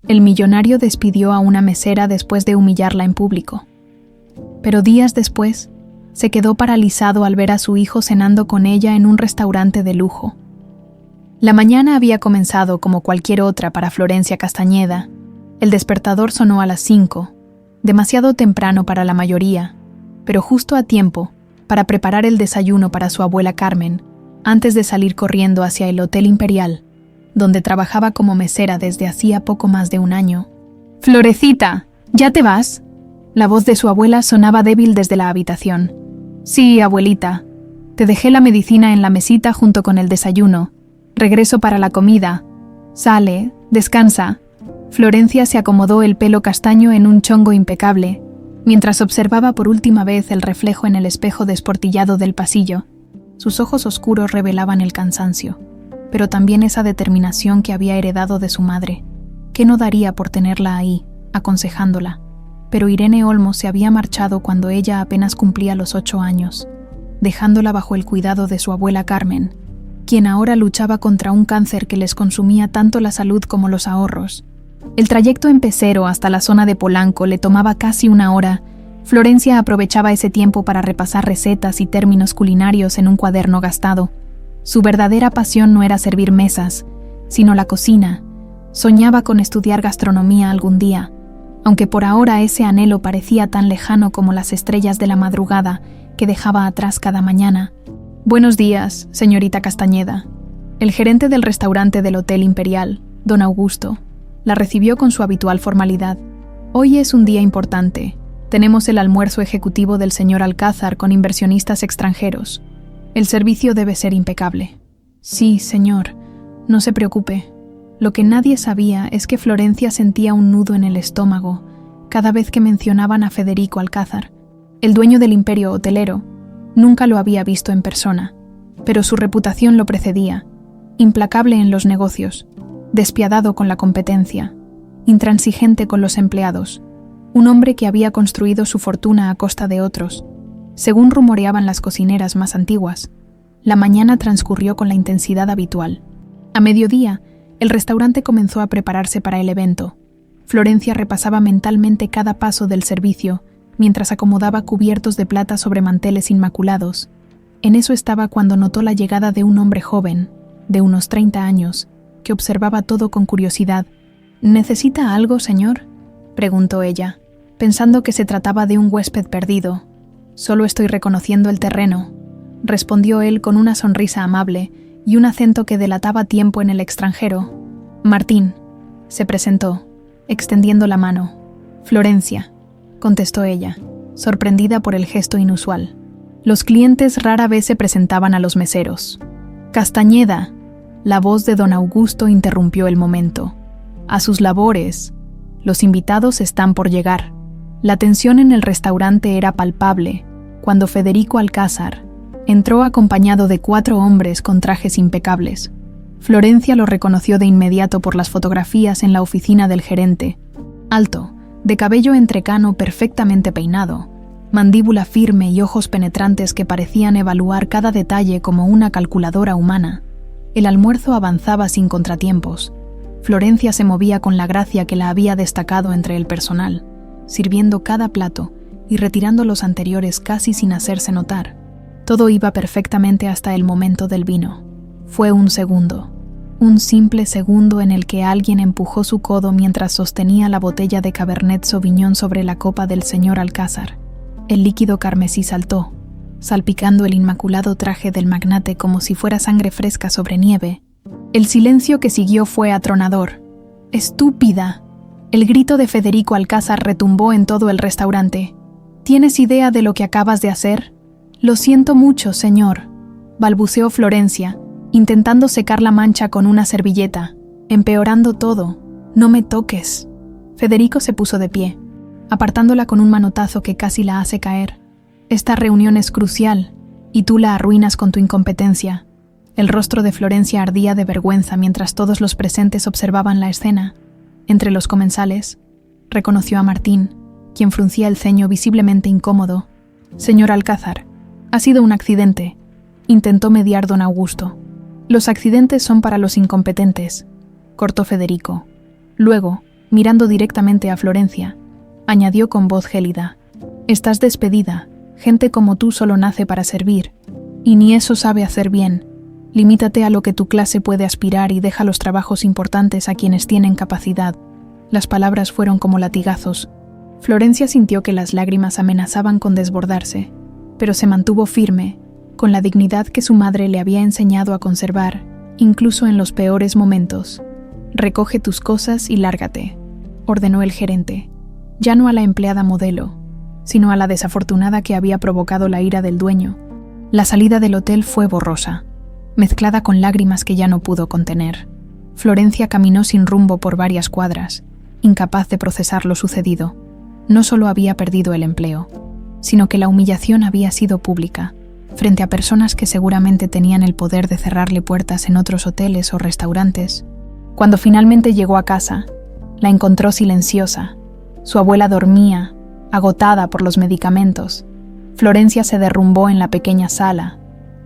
El millonario despidió a una mesera después de humillarla en público. Pero días después, se quedó paralizado al ver a su hijo cenando con ella en un restaurante de lujo. La mañana había comenzado como cualquier otra para Florencia Castañeda. El despertador sonó a las 5, demasiado temprano para la mayoría, pero justo a tiempo para preparar el desayuno para su abuela Carmen, antes de salir corriendo hacia el Hotel Imperial, donde trabajaba como mesera desde hacía poco más de un año. «Florecita, ¿ya te vas?». La voz de su abuela sonaba débil desde la habitación. «Sí, abuelita. Te dejé la medicina en la mesita junto con el desayuno. Regreso para la comida. Sale, descansa». Florencia se acomodó el pelo castaño en un chongo impecable, mientras observaba por última vez el reflejo en el espejo desportillado del pasillo. Sus ojos oscuros revelaban el cansancio, pero también esa determinación que había heredado de su madre, que no daría por tenerla ahí, aconsejándola. Pero Irene Olmos se había marchado cuando ella apenas cumplía los 8 años, dejándola bajo el cuidado de su abuela Carmen, quien ahora luchaba contra un cáncer que les consumía tanto la salud como los ahorros. El trayecto en pecero hasta la zona de Polanco le tomaba casi 1 hora. Florencia aprovechaba ese tiempo para repasar recetas y términos culinarios en un cuaderno gastado. Su verdadera pasión no era servir mesas, sino la cocina. Soñaba con estudiar gastronomía algún día, aunque por ahora ese anhelo parecía tan lejano como las estrellas de la madrugada que dejaba atrás cada mañana. «Buenos días, señorita Castañeda». El gerente del restaurante del Hotel Imperial, don Augusto, la recibió con su habitual formalidad. «Hoy es un día importante. Tenemos el almuerzo ejecutivo del señor Alcázar con inversionistas extranjeros. El servicio debe ser impecable». «Sí, señor. No se preocupe». Lo que nadie sabía es que Florencia sentía un nudo en el estómago cada vez que mencionaban a Federico Alcázar. El dueño del imperio hotelero nunca lo había visto en persona, pero su reputación lo precedía. Implacable en los negocios, despiadado con la competencia, intransigente con los empleados, un hombre que había construido su fortuna a costa de otros. Según rumoreaban las cocineras más antiguas, la mañana transcurrió con la intensidad habitual. A mediodía, el restaurante comenzó a prepararse para el evento. Florencia repasaba mentalmente cada paso del servicio mientras acomodaba cubiertos de plata sobre manteles inmaculados. En eso estaba cuando notó la llegada de un hombre joven, de unos 30 años, que observaba todo con curiosidad. «¿Necesita algo, señor?», preguntó ella, pensando que se trataba de un huésped perdido. «Solo estoy reconociendo el terreno», respondió él con una sonrisa amable y un acento que delataba tiempo en el extranjero. «Martín», se presentó, extendiendo la mano. «Florencia», contestó ella, sorprendida por el gesto inusual. Los clientes rara vez se presentaban a los meseros. «Castañeda», la voz de don Augusto interrumpió el momento. «A sus labores. Los invitados están por llegar». La tensión en el restaurante era palpable cuando Federico Alcázar entró acompañado de 4 hombres con trajes impecables. Florencia lo reconoció de inmediato por las fotografías en la oficina del gerente. Alto, de cabello entrecano perfectamente peinado, mandíbula firme y ojos penetrantes que parecían evaluar cada detalle como una calculadora humana. El almuerzo avanzaba sin contratiempos. Florencia se movía con la gracia que la había destacado entre el personal, sirviendo cada plato y retirando los anteriores casi sin hacerse notar. Todo iba perfectamente hasta el momento del vino. Fue un segundo, un simple segundo en el que alguien empujó su codo mientras sostenía la botella de Cabernet Sauvignon sobre la copa del señor Alcázar. El líquido carmesí saltó, salpicando el inmaculado traje del magnate como si fuera sangre fresca sobre nieve. El silencio que siguió fue atronador. «¡Estúpida!». El grito de Federico Alcázar retumbó en todo el restaurante. «¿Tienes idea de lo que acabas de hacer?». «Lo siento mucho, señor», balbuceó Florencia, intentando secar la mancha con una servilleta, empeorando todo. «No me toques». Federico se puso de pie, apartándola con un manotazo que casi la hace caer. «Esta reunión es crucial, y tú la arruinas con tu incompetencia». El rostro de Florencia ardía de vergüenza mientras todos los presentes observaban la escena. Entre los comensales, reconoció a Martín, quien fruncía el ceño visiblemente incómodo. «Señor Alcázar, ha sido un accidente», intentó mediar don Augusto. «Los accidentes son para los incompetentes», cortó Federico. Luego, Mirando directamente a Florencia, añadió con voz gélida: «Estás despedida. Gente como tú solo nace para servir. Y ni eso sabe hacer bien. Limítate a lo que tu clase puede aspirar y deja los trabajos importantes a quienes tienen capacidad». Las palabras fueron como latigazos. Florencia sintió que las lágrimas amenazaban con desbordarse, pero se mantuvo firme, con la dignidad que su madre le había enseñado a conservar, incluso en los peores momentos. «Recoge tus cosas y lárgate», ordenó el gerente, ya no a la empleada modelo, sino a la desafortunada que había provocado la ira del dueño. La salida del hotel fue borrosa, mezclada con lágrimas que ya no pudo contener. Florencia caminó sin rumbo por varias cuadras, incapaz de procesar lo sucedido. No solo había perdido el empleo, sino que la humillación había sido pública, frente a personas que seguramente tenían el poder de cerrarle puertas en otros hoteles o restaurantes. Cuando finalmente llegó a casa, la encontró silenciosa. Su abuela dormía, agotada por los medicamentos. Florencia se derrumbó en la pequeña sala,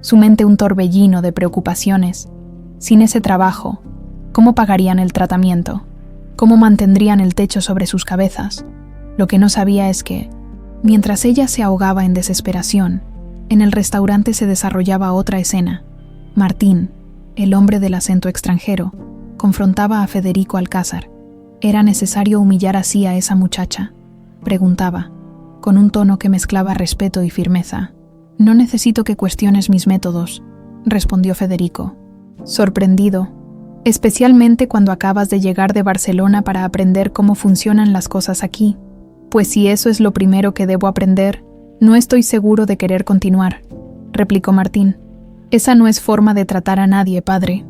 su mente un torbellino de preocupaciones. Sin ese trabajo, ¿cómo pagarían el tratamiento? ¿Cómo mantendrían el techo sobre sus cabezas? Lo que no sabía es que, mientras ella se ahogaba en desesperación, en el restaurante se desarrollaba otra escena. Martín, el hombre del acento extranjero, confrontaba a Federico Alcázar. ¿Era necesario humillar así a esa muchacha?, preguntaba, con un tono que mezclaba respeto y firmeza. «No necesito que cuestiones mis métodos», respondió Federico, sorprendido, especialmente cuando acabas de llegar de Barcelona para aprender cómo funcionan las cosas aquí. «Pues si eso es lo primero que debo aprender, no estoy seguro de querer continuar», replicó Martín. «Esa no es forma de tratar a nadie, padre».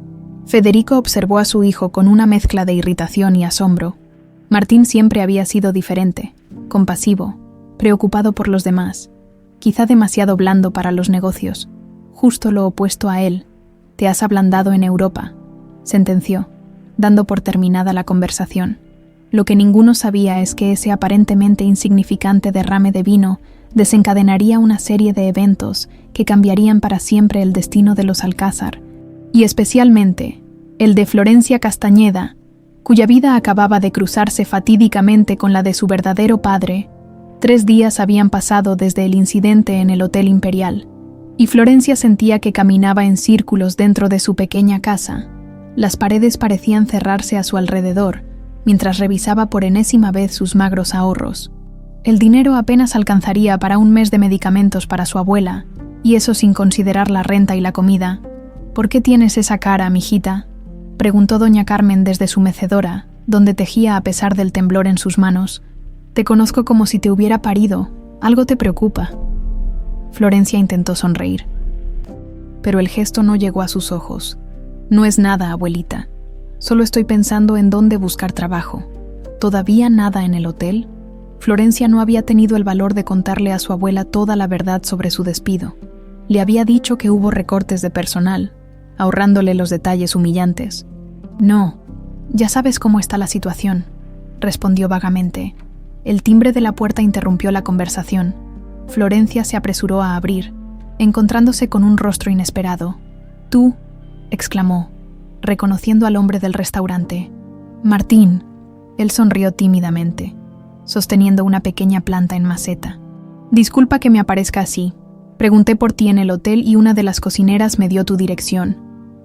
Federico observó a su hijo con una mezcla de irritación y asombro. Martín siempre había sido diferente, compasivo, preocupado por los demás, quizá demasiado blando para los negocios, justo lo opuesto a él. «Te has ablandado en Europa», sentenció, dando por terminada la conversación. Lo que ninguno sabía es que ese aparentemente insignificante derrame de vino desencadenaría una serie de eventos que cambiarían para siempre el destino de los Alcázar, y especialmente el de Florencia Castañeda, cuya vida acababa de cruzarse fatídicamente con la de su verdadero padre. 3 días habían pasado desde el incidente en el Hotel Imperial, y Florencia sentía que caminaba en círculos dentro de su pequeña casa. Las paredes parecían cerrarse a su alrededor, mientras revisaba por enésima vez sus magros ahorros. El dinero apenas alcanzaría para un mes de medicamentos para su abuela, y eso sin considerar la renta y la comida. «¿Por qué tienes esa cara, mijita?», preguntó doña Carmen desde su mecedora, donde tejía a pesar del temblor en sus manos. «Te conozco como si te hubiera parido. Algo te preocupa». Florencia intentó sonreír, pero el gesto no llegó a sus ojos. «No es nada, abuelita. Solo estoy pensando en dónde buscar trabajo». ¿Todavía nada en el hotel? Florencia no había tenido el valor de contarle a su abuela toda la verdad sobre su despido. Le había dicho que hubo recortes de personal, ahorrándole los detalles humillantes. «No, ya sabes cómo está la situación», respondió vagamente. El timbre de la puerta interrumpió la conversación. Florencia se apresuró a abrir, encontrándose con un rostro inesperado. «¿Tú?», exclamó, reconociendo al hombre del restaurante. «Martín». Él sonrió tímidamente, sosteniendo una pequeña planta en maceta. «Disculpa que me aparezca así. Pregunté por ti en el hotel y una de las cocineras me dio tu dirección»,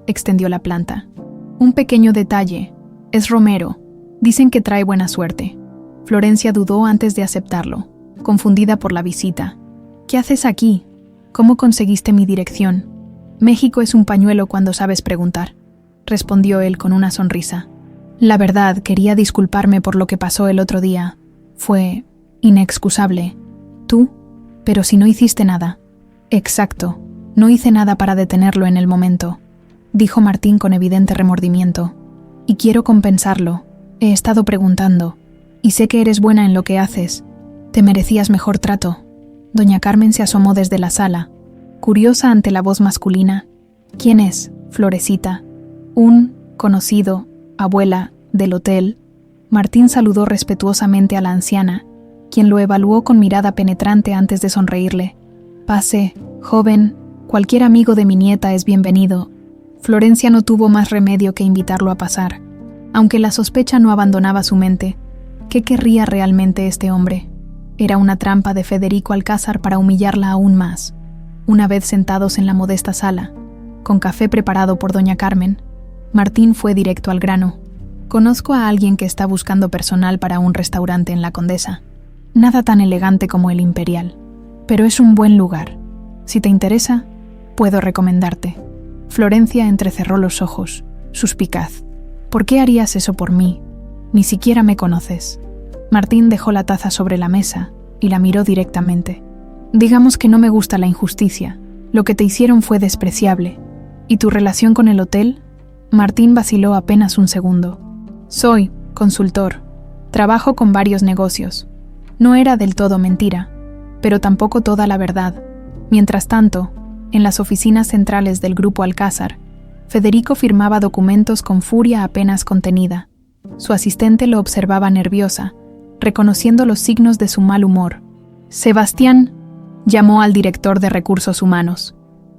extendió la planta. «Un pequeño detalle. Es Romero. Dicen que trae buena suerte». Florencia dudó antes de aceptarlo, confundida por la visita. «¿Qué haces aquí? ¿Cómo conseguiste mi dirección?» «México es un pañuelo cuando sabes preguntar», respondió él con una sonrisa. «La verdad, quería disculparme por lo que pasó el otro día. Fue inexcusable. ¿Tú? Pero si no hiciste nada». «Exacto. No hice nada para detenerlo en el momento», dijo Martín con evidente remordimiento. «Y quiero compensarlo. He estado preguntando. Y sé que eres buena en lo que haces. Te merecías mejor trato». Doña Carmen se asomó desde la sala, curiosa ante la voz masculina. «¿Quién es, Florecita?» «Un conocido, abuela, del hotel». Martín saludó respetuosamente a la anciana, quien lo evaluó con mirada penetrante antes de sonreírle. «Pase, joven, cualquier amigo de mi nieta es bienvenido». Florencia no tuvo más remedio que invitarlo a pasar. Aunque la sospecha no abandonaba su mente, ¿qué querría realmente este hombre? Era una trampa de Federico Alcázar para humillarla aún más. Una vez sentados en la modesta sala, con café preparado por doña Carmen, Martín fue directo al grano. Conozco a alguien que está buscando personal para un restaurante en La Condesa. Nada tan elegante como el Imperial, pero es un buen lugar. Si te interesa, puedo recomendarte. Florencia entrecerró los ojos, suspicaz. ¿Por qué harías eso por mí? Ni siquiera me conoces. Martín dejó la taza sobre la mesa y la miró directamente. Digamos que no me gusta la injusticia. Lo que te hicieron fue despreciable. ¿Y tu relación con el hotel? Martín vaciló apenas un segundo. Soy consultor. Trabajo con varios negocios. No era del todo mentira, pero tampoco toda la verdad. Mientras tanto, en las oficinas centrales del Grupo Alcázar, Federico firmaba documentos con furia apenas contenida. Su asistente lo observaba nerviosa, reconociendo los signos de su mal humor. Sebastián, llamó al director de Recursos Humanos.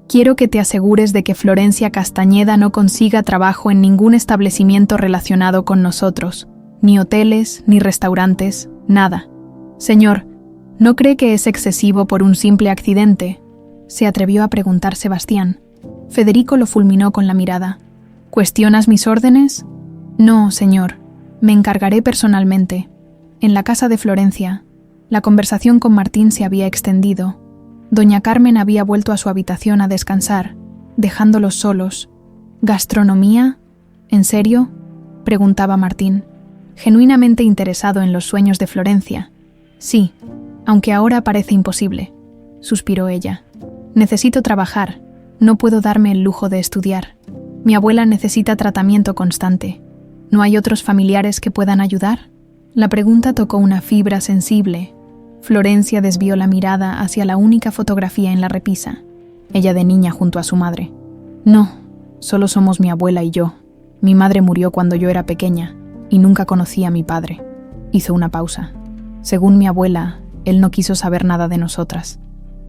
Quiero que te asegures de que Florencia Castañeda no consiga trabajo en ningún establecimiento relacionado con nosotros, ni hoteles, ni restaurantes, nada. Señor, ¿no cree que es excesivo por un simple accidente?, se atrevió a preguntar Sebastián. Federico lo fulminó con la mirada. ¿Cuestionas mis órdenes? No, señor. Me encargaré personalmente. En la casa de Florencia, la conversación con Martín se había extendido. Doña Carmen había vuelto a su habitación a descansar, dejándolos solos. ¿Gastronomía? ¿En serio?, preguntaba Martín, genuinamente interesado en los sueños de Florencia. Sí, aunque ahora parece imposible, suspiró ella. Necesito trabajar, no puedo darme el lujo de estudiar. Mi abuela necesita tratamiento constante. ¿No hay otros familiares que puedan ayudar? La pregunta tocó una fibra sensible. Florencia desvió la mirada hacia la única fotografía en la repisa, ella de niña junto a su madre. No, solo somos mi abuela y yo. Mi madre murió cuando yo era pequeña y nunca conocí a mi padre. Hizo una pausa. Según mi abuela, él no quiso saber nada de nosotras.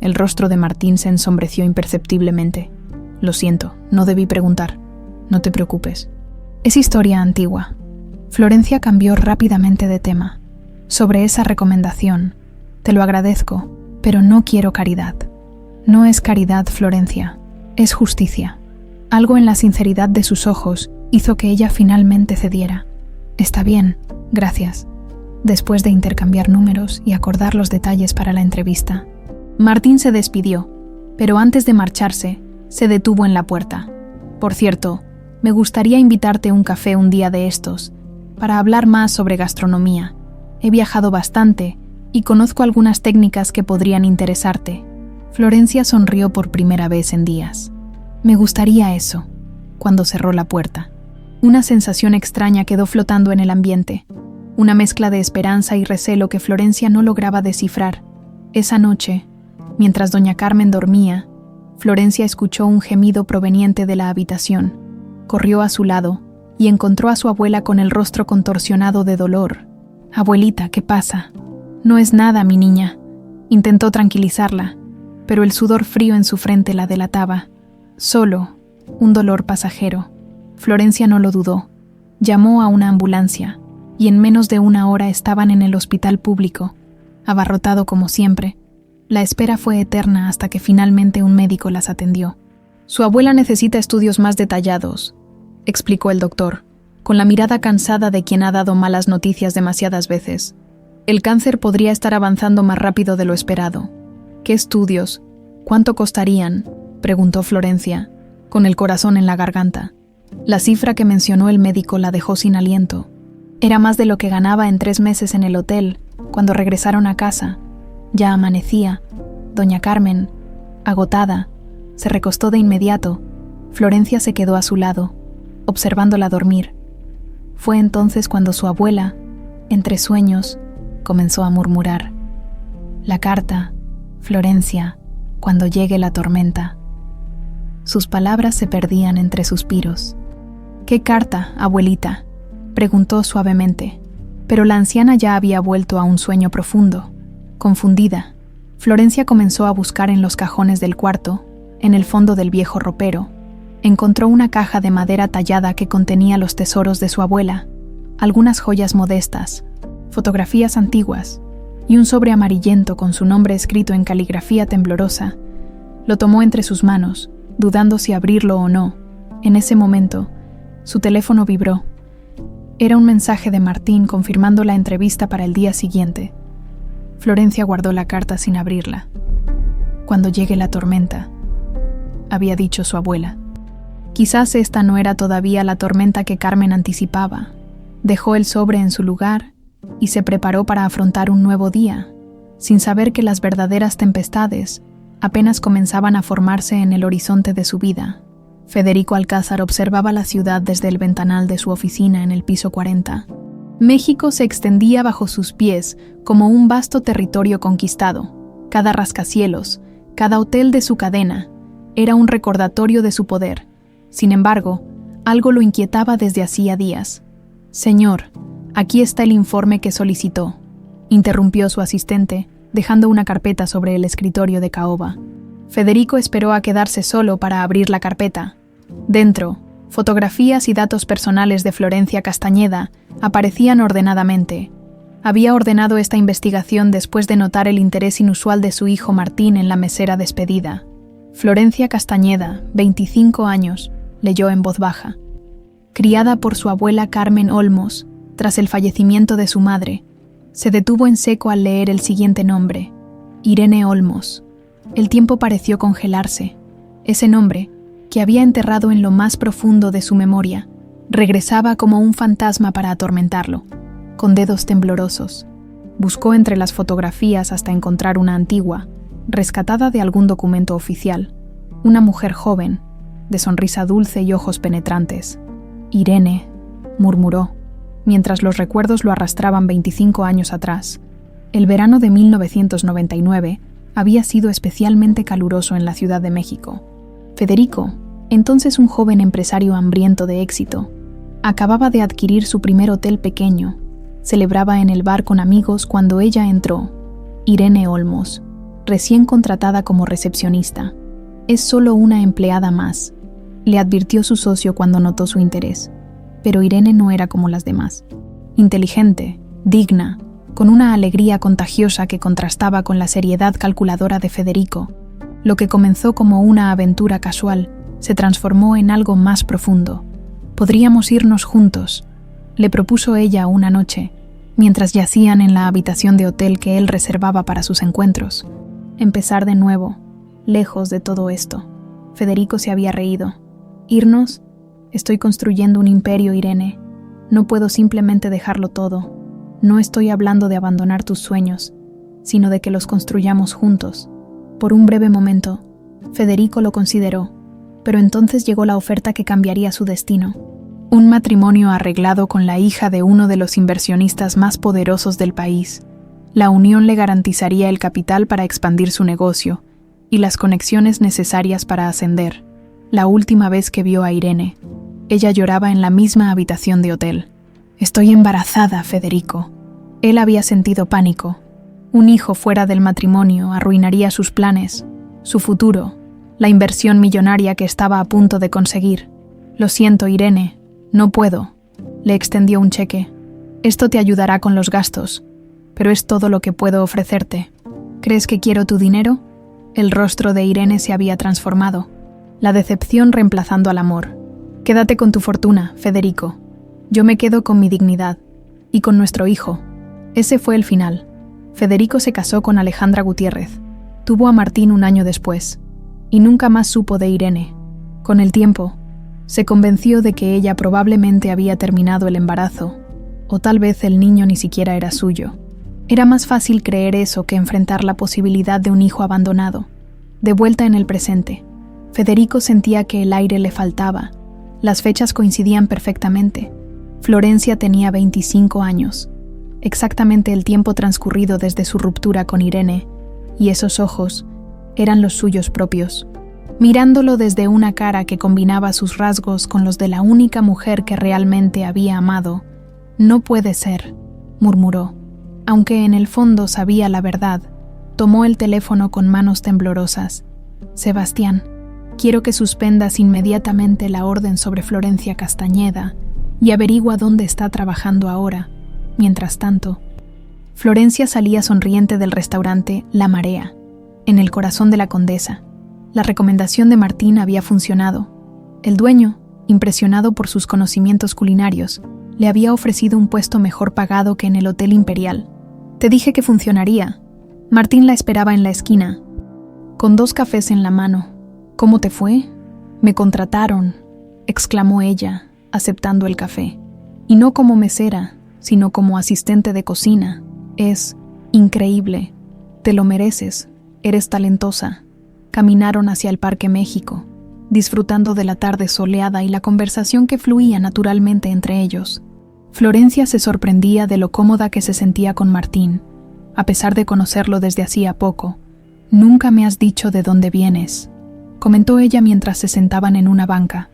El rostro de Martín se ensombreció imperceptiblemente. Lo siento, no debí preguntar. No te preocupes. Es historia antigua. Florencia cambió rápidamente de tema. Sobre esa recomendación, te lo agradezco, pero no quiero caridad. No es caridad, Florencia, es justicia. Algo en la sinceridad de sus ojos hizo que ella finalmente cediera. Está bien, gracias. Después de intercambiar números y acordar los detalles para la entrevista, Martín se despidió, pero antes de marcharse, se detuvo en la puerta. Por cierto, me gustaría invitarte a un café un día de estos, para hablar más sobre gastronomía. He viajado bastante y conozco algunas técnicas que podrían interesarte. Florencia sonrió por primera vez en días. Me gustaría eso, cuando cerró la puerta. Una sensación extraña quedó flotando en el ambiente, una mezcla de esperanza y recelo que Florencia no lograba descifrar. Esa noche, mientras doña Carmen dormía, Florencia escuchó un gemido proveniente de la habitación. Corrió a su lado y encontró a su abuela con el rostro contorsionado de dolor. «Abuelita, ¿qué pasa?» «No es nada, mi niña», intentó tranquilizarla, pero el sudor frío en su frente la delataba. Solo, un dolor pasajero. Florencia no lo dudó. Llamó a una ambulancia y en menos de una hora estaban en el hospital público, abarrotado como siempre. La espera fue eterna hasta que finalmente un médico las atendió. «Su abuela necesita estudios más detallados», explicó el doctor, con la mirada cansada de quien ha dado malas noticias demasiadas veces. «El cáncer podría estar avanzando más rápido de lo esperado». «¿Qué estudios? ¿Cuánto costarían?», preguntó Florencia, con el corazón en la garganta. La cifra que mencionó el médico la dejó sin aliento. Era más de lo que ganaba en 3 meses en el hotel, cuando regresaron a casa. Ya amanecía. Doña Carmen, agotada, se recostó de inmediato. Florencia se quedó a su lado, observándola dormir. Fue entonces cuando su abuela, entre sueños, comenzó a murmurar: «La carta, Florencia, cuando llegue la tormenta». Sus palabras se perdían entre suspiros. «¿Qué carta, abuelita?», preguntó suavemente, pero la anciana ya había vuelto a un sueño profundo. Confundida, Florencia comenzó a buscar en los cajones del cuarto, en el fondo del viejo ropero. Encontró una caja de madera tallada que contenía los tesoros de su abuela. algunas joyas modestas, fotografías antiguas y un sobre amarillento con su nombre escrito en caligrafía temblorosa. Lo tomó entre sus manos, dudando si abrirlo o no. En ese momento, su teléfono vibró. Era un mensaje de Martín confirmando la entrevista para el día siguiente. Florencia guardó la carta sin abrirla. «Cuando llegue la tormenta», había dicho su abuela. Quizás esta no era todavía la tormenta que Carmen anticipaba. Dejó el sobre en su lugar y se preparó para afrontar un nuevo día, sin saber que las verdaderas tempestades apenas comenzaban a formarse en el horizonte de su vida. Federico Alcázar observaba la ciudad desde el ventanal de su oficina en el piso 40. México se extendía bajo sus pies como un vasto territorio conquistado. Cada rascacielos, cada hotel de su cadena, era un recordatorio de su poder. Sin embargo, algo lo inquietaba desde hacía días. «Señor, aquí está el informe que solicitó», interrumpió su asistente, dejando una carpeta sobre el escritorio de caoba. Federico esperó a quedarse solo para abrir la carpeta. Dentro, fotografías y datos personales de Florencia Castañeda aparecían ordenadamente. Había ordenado esta investigación después de notar el interés inusual de su hijo Martín en la mesera despedida. Florencia Castañeda, 25 años, leyó en voz baja. Criada por su abuela Carmen Olmos, tras el fallecimiento de su madre, se detuvo en seco al leer el siguiente nombre: Irene Olmos. El tiempo pareció congelarse. Ese nombre, que había enterrado en lo más profundo de su memoria, regresaba como un fantasma para atormentarlo. Con dedos temblorosos, buscó entre las fotografías hasta encontrar una antigua, rescatada de algún documento oficial. Una mujer joven, de sonrisa dulce y ojos penetrantes. «Irene», murmuró, mientras los recuerdos lo arrastraban 25 años atrás. El verano de 1999 había sido especialmente caluroso en la Ciudad de México. Federico, entonces un joven empresario hambriento de éxito, acababa de adquirir su primer hotel pequeño. Celebraba en el bar con amigos cuando ella entró. Irene Olmos, recién contratada como recepcionista. «Es solo una empleada más», le advirtió su socio cuando notó su interés. Pero Irene no era como las demás. Inteligente, digna, con una alegría contagiosa que contrastaba con la seriedad calculadora de Federico. Lo que comenzó como una aventura casual se transformó en algo más profundo. «Podríamos irnos juntos», le propuso ella una noche, mientras yacían en la habitación de hotel que él reservaba para sus encuentros. Empezar de nuevo, lejos de todo esto. Federico se había reído. «¿Irnos? Estoy construyendo un imperio, Irene. No puedo simplemente dejarlo todo. No estoy hablando de abandonar tus sueños, sino de que los construyamos juntos». Por un breve momento, Federico lo consideró, pero entonces llegó la oferta que cambiaría su destino. Un matrimonio arreglado con la hija de uno de los inversionistas más poderosos del país. La unión le garantizaría el capital para expandir su negocio y las conexiones necesarias para ascender. La última vez que vio a Irene, ella lloraba en la misma habitación de hotel. «Estoy embarazada, Federico». Él había sentido pánico. Un hijo fuera del matrimonio arruinaría sus planes, su futuro, la inversión millonaria que estaba a punto de conseguir. «Lo siento, Irene, no puedo». Le extendió un cheque. «Esto te ayudará con los gastos, pero es todo lo que puedo ofrecerte. ¿Crees que quiero tu dinero?». El rostro de Irene se había transformado, la decepción reemplazando al amor. «Quédate con tu fortuna, Federico. Yo me quedo con mi dignidad y con nuestro hijo». Ese fue el final. Federico se casó con Alejandra Gutiérrez. Tuvo a Martín un año después, y nunca más supo de Irene. Con el tiempo, se convenció de que ella probablemente había terminado el embarazo, o tal vez el niño ni siquiera era suyo. Era más fácil creer eso que enfrentar la posibilidad de un hijo abandonado. De vuelta en el presente, Federico sentía que el aire le faltaba. Las fechas coincidían perfectamente. Florencia tenía 25 años, exactamente el tiempo transcurrido desde su ruptura con Irene, y esos ojos eran los suyos propios. Mirándolo desde una cara que combinaba sus rasgos con los de la única mujer que realmente había amado. «No puede ser», murmuró. Aunque en el fondo sabía la verdad, tomó el teléfono con manos temblorosas. «Sebastián, quiero que suspendas inmediatamente la orden sobre Florencia Castañeda y averigua dónde está trabajando ahora. Mientras tanto, Florencia salía sonriente del restaurante La Marea, en el corazón de la Condesa. La recomendación de Martín había funcionado. El dueño, impresionado por sus conocimientos culinarios, le había ofrecido un puesto mejor pagado que en el Hotel Imperial. «Te dije que funcionaría». Martín la esperaba en la esquina, con 2 cafés en la mano. «¿Cómo te fue?» «Me contrataron», exclamó ella, aceptando el café. «Y no como mesera, sino como asistente de cocina. Es increíble. Te lo mereces. Eres talentosa». Caminaron hacia el Parque México, disfrutando de la tarde soleada y la conversación que fluía naturalmente entre ellos. Florencia se sorprendía de lo cómoda que se sentía con Martín, a pesar de conocerlo desde hacía poco. «Nunca me has dicho de dónde vienes», comentó ella mientras se sentaban en una banca.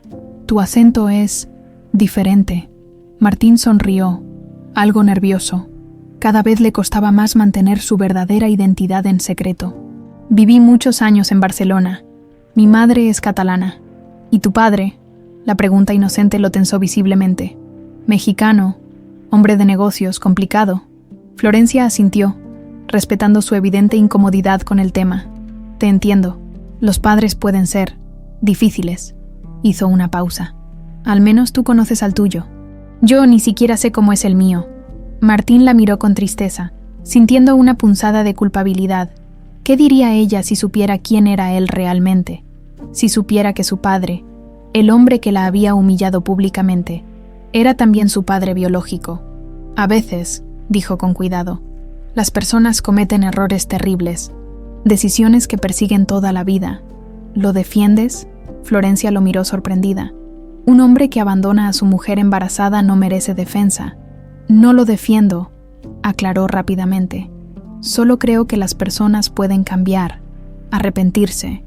«Tu acento es diferente». Martín sonrió, algo nervioso. Cada vez le costaba más mantener su verdadera identidad en secreto. «Viví muchos años en Barcelona. Mi madre es catalana». «¿Y tu padre?». La pregunta inocente lo tensó visiblemente. «Mexicano, hombre de negocios, complicado». Florencia asintió, respetando su evidente incomodidad con el tema. «Te entiendo. Los padres pueden ser difíciles». Hizo una pausa. «Al menos tú conoces al tuyo. Yo ni siquiera sé cómo es el mío». Martín la miró con tristeza, sintiendo una punzada de culpabilidad. ¿Qué diría ella si supiera quién era él realmente? Si supiera que su padre, el hombre que la había humillado públicamente, era también su padre biológico. «A veces», dijo con cuidado, «las personas cometen errores terribles, decisiones que persiguen toda la vida». «¿Lo defiendes?». Florencia lo miró sorprendida. «Un hombre que abandona a su mujer embarazada no merece defensa». «No lo defiendo», aclaró rápidamente. «Solo creo que las personas pueden cambiar, arrepentirse.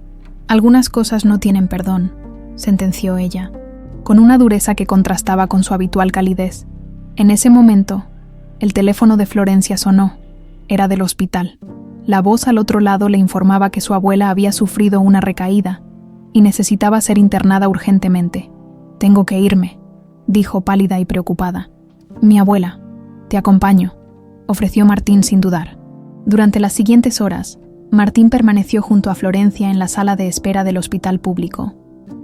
Algunas cosas no tienen perdón», sentenció ella, con una dureza que contrastaba con su habitual calidez. En ese momento, el teléfono de Florencia sonó. Era del hospital. La voz al otro lado le informaba que su abuela había sufrido una recaída y necesitaba ser internada urgentemente. «Tengo que irme», dijo pálida y preocupada. «Mi abuela, te acompaño», ofreció Martín sin dudar. Durante las siguientes horas, Martín permaneció junto a Florencia en la sala de espera del hospital público.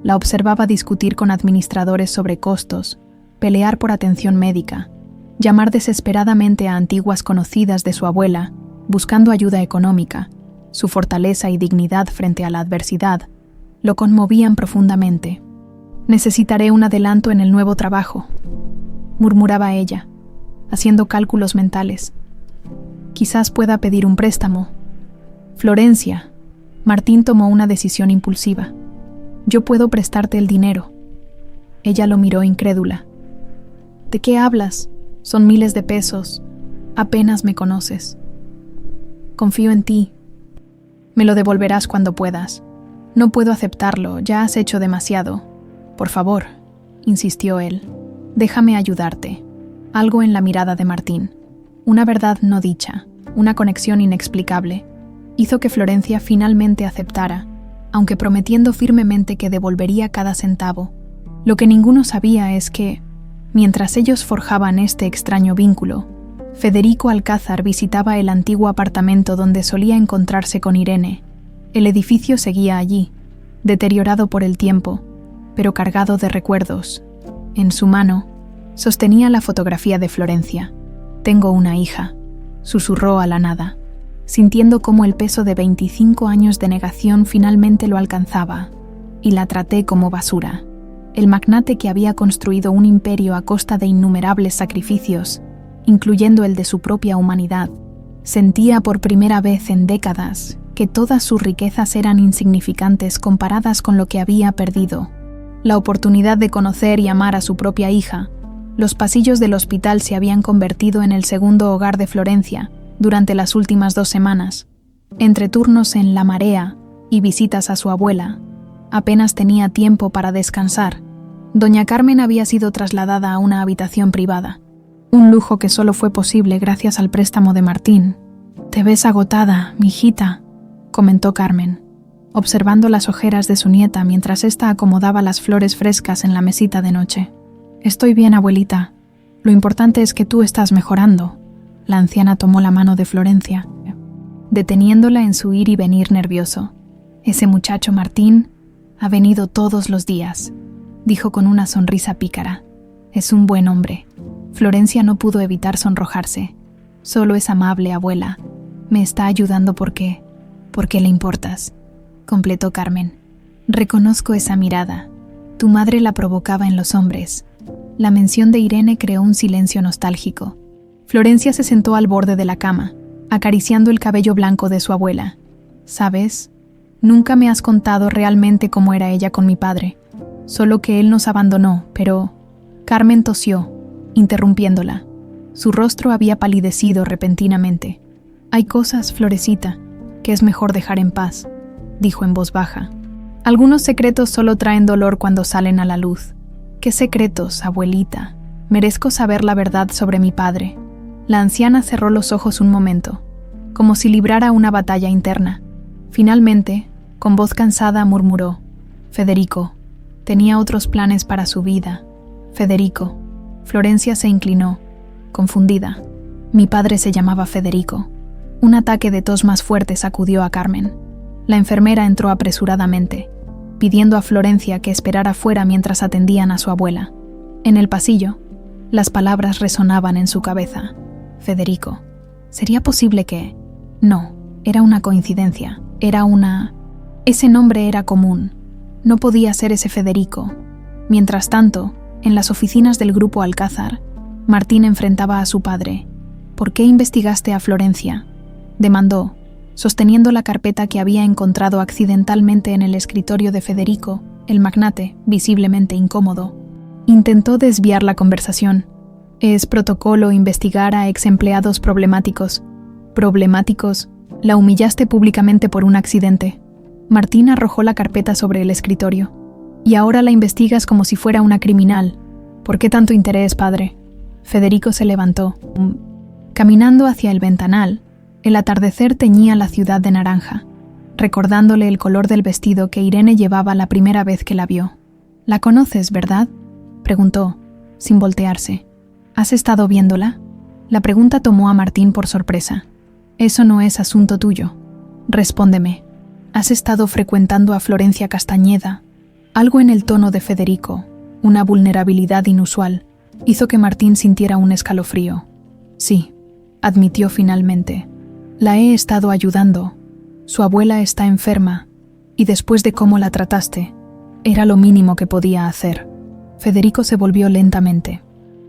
La observaba discutir con administradores sobre costos, pelear por atención médica, llamar desesperadamente a antiguas conocidas de su abuela, buscando ayuda económica. Su fortaleza y dignidad frente a la adversidad lo conmovían profundamente. «Necesitaré un adelanto en el nuevo trabajo», murmuraba ella, haciendo cálculos mentales. «Quizás pueda pedir un préstamo». «Florencia», Martín tomó una decisión impulsiva. «Yo puedo prestarte el dinero». Ella lo miró incrédula. «¿De qué hablas? Son miles de pesos. Apenas me conoces». «Confío en ti. Me lo devolverás cuando puedas». «No puedo aceptarlo, ya has hecho demasiado». «Por favor», insistió él, «déjame ayudarte». Algo en la mirada de Martín, una verdad no dicha, una conexión inexplicable, hizo que Florencia finalmente aceptara, aunque prometiendo firmemente que devolvería cada centavo. Lo que ninguno sabía es que, mientras ellos forjaban este extraño vínculo, Federico Alcázar visitaba el antiguo apartamento donde solía encontrarse con Irene. El edificio seguía allí, deteriorado por el tiempo, pero cargado de recuerdos. En su mano, sostenía la fotografía de Florencia. «Tengo una hija», susurró a la nada, sintiendo cómo el peso de 25 años de negación finalmente lo alcanzaba, y la traté como basura. El magnate que había construido un imperio a costa de innumerables sacrificios, incluyendo el de su propia humanidad, sentía por primera vez en décadas que todas sus riquezas eran insignificantes comparadas con lo que había perdido. La oportunidad de conocer y amar a su propia hija. Los pasillos del hospital se habían convertido en el segundo hogar de Florencia durante las últimas 2 semanas. Entre turnos en La Marea y visitas a su abuela, apenas tenía tiempo para descansar. Doña Carmen había sido trasladada a una habitación privada, un lujo que solo fue posible gracias al préstamo de Martín. «Te ves agotada, mijita», comentó Carmen, observando las ojeras de su nieta mientras ésta acomodaba las flores frescas en la mesita de noche. Estoy bien, abuelita. Lo importante es que tú estás mejorando. La anciana tomó la mano de Florencia, deteniéndola en su ir y venir nervioso. Ese muchacho Martín ha venido todos los días, dijo con una sonrisa pícara. Es un buen hombre. Florencia no pudo evitar sonrojarse. Solo es amable, abuela. Me está ayudando porque le importas, completó Carmen. Reconozco esa mirada. Tu madre la provocaba en los hombres. La mención de Irene creó un silencio nostálgico. Florencia se sentó al borde de la cama, acariciando el cabello blanco de su abuela. ¿Sabes? Nunca me has contado realmente cómo era ella con mi padre. Solo que él nos abandonó, pero... Carmen tosió, interrumpiéndola. Su rostro había palidecido repentinamente. Hay cosas, Florecita, que es mejor dejar en paz, dijo en voz baja. Algunos secretos solo traen dolor cuando salen a la luz. ¿Qué secretos, abuelita? Merezco saber la verdad sobre mi padre. La anciana cerró los ojos un momento, como si librara una batalla interna. Finalmente, con voz cansada, murmuró: Federico, tenía otros planes para su vida. Federico. Florencia se inclinó, confundida. Mi padre se llamaba Federico. Un ataque de tos más fuerte sacudió a Carmen. La enfermera entró apresuradamente, pidiendo a Florencia que esperara fuera mientras atendían a su abuela. En el pasillo, las palabras resonaban en su cabeza. Federico. ¿Sería posible que...? No, era una coincidencia. Ese nombre era común. No podía ser ese Federico. Mientras tanto, en las oficinas del Grupo Alcázar, Martín enfrentaba a su padre. ¿Por qué investigaste a Florencia?, demandó, sosteniendo la carpeta que había encontrado accidentalmente en el escritorio de Federico, el magnate, visiblemente incómodo. Intentó desviar la conversación. Es protocolo investigar a ex empleados problemáticos. ¿Problemáticos? La humillaste públicamente por un accidente. Martín arrojó la carpeta sobre el escritorio. Y ahora la investigas como si fuera una criminal. ¿Por qué tanto interés, padre? Federico se levantó. Caminando hacia el ventanal, el atardecer teñía la ciudad de naranja, recordándole el color del vestido que Irene llevaba la primera vez que la vio. ¿La conoces, verdad?, preguntó, sin voltearse. ¿Has estado viéndola? La pregunta tomó a Martín por sorpresa. Eso no es asunto tuyo. Respóndeme. ¿Has estado frecuentando a Florencia Castañeda? Algo en el tono de Federico, una vulnerabilidad inusual, hizo que Martín sintiera un escalofrío. Sí, admitió finalmente. La he estado ayudando. Su abuela está enferma, y después de cómo la trataste, era lo mínimo que podía hacer. Federico se volvió lentamente.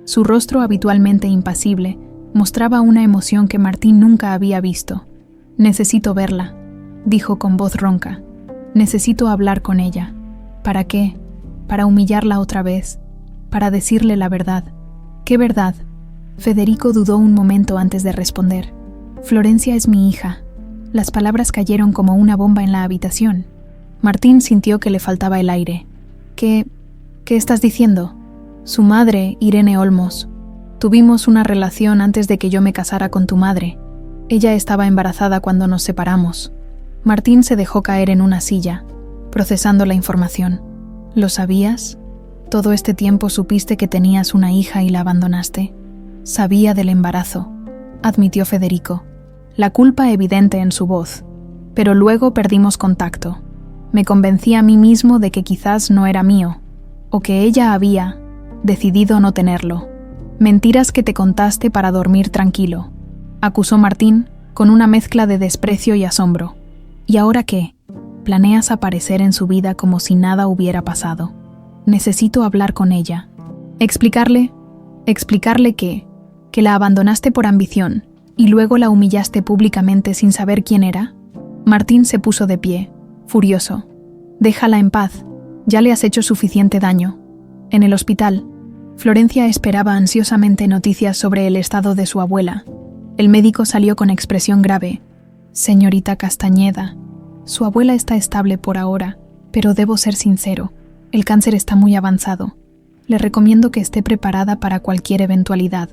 Su rostro, habitualmente impasible, mostraba una emoción que Martín nunca había visto. Necesito verla, dijo con voz ronca. Necesito hablar con ella. ¿Para qué? ¿Para humillarla otra vez? ¿Para decirle la verdad? ¿Qué verdad? Federico dudó un momento antes de responder. Florencia es mi hija. Las palabras cayeron como una bomba en la habitación. Martín sintió que le faltaba el aire. ¿Qué estás diciendo? Su madre, Irene Olmos. Tuvimos una relación antes de que yo me casara con tu madre. Ella estaba embarazada cuando nos separamos. Martín se dejó caer en una silla, procesando la información. ¿Lo sabías? ¿Todo este tiempo supiste que tenías una hija y la abandonaste? Sabía del embarazo, admitió Federico, la culpa evidente en su voz. Pero luego perdimos contacto. Me convencí a mí mismo de que quizás no era mío, o que ella había decidido no tenerlo. Mentiras que te contaste para dormir tranquilo, acusó Martín con una mezcla de desprecio y asombro. ¿Y ahora qué? ¿Planeas aparecer en su vida como si nada hubiera pasado? Necesito hablar con ella. Explicarle que la abandonaste por ambición y luego la humillaste públicamente sin saber quién era. Martín se puso de pie, furioso. Déjala en paz, ya le has hecho suficiente daño. En el hospital, Florencia esperaba ansiosamente noticias sobre el estado de su abuela. El médico salió con expresión grave. Señorita Castañeda, su abuela está estable por ahora, pero debo ser sincero, el cáncer está muy avanzado. Le recomiendo que esté preparada para cualquier eventualidad.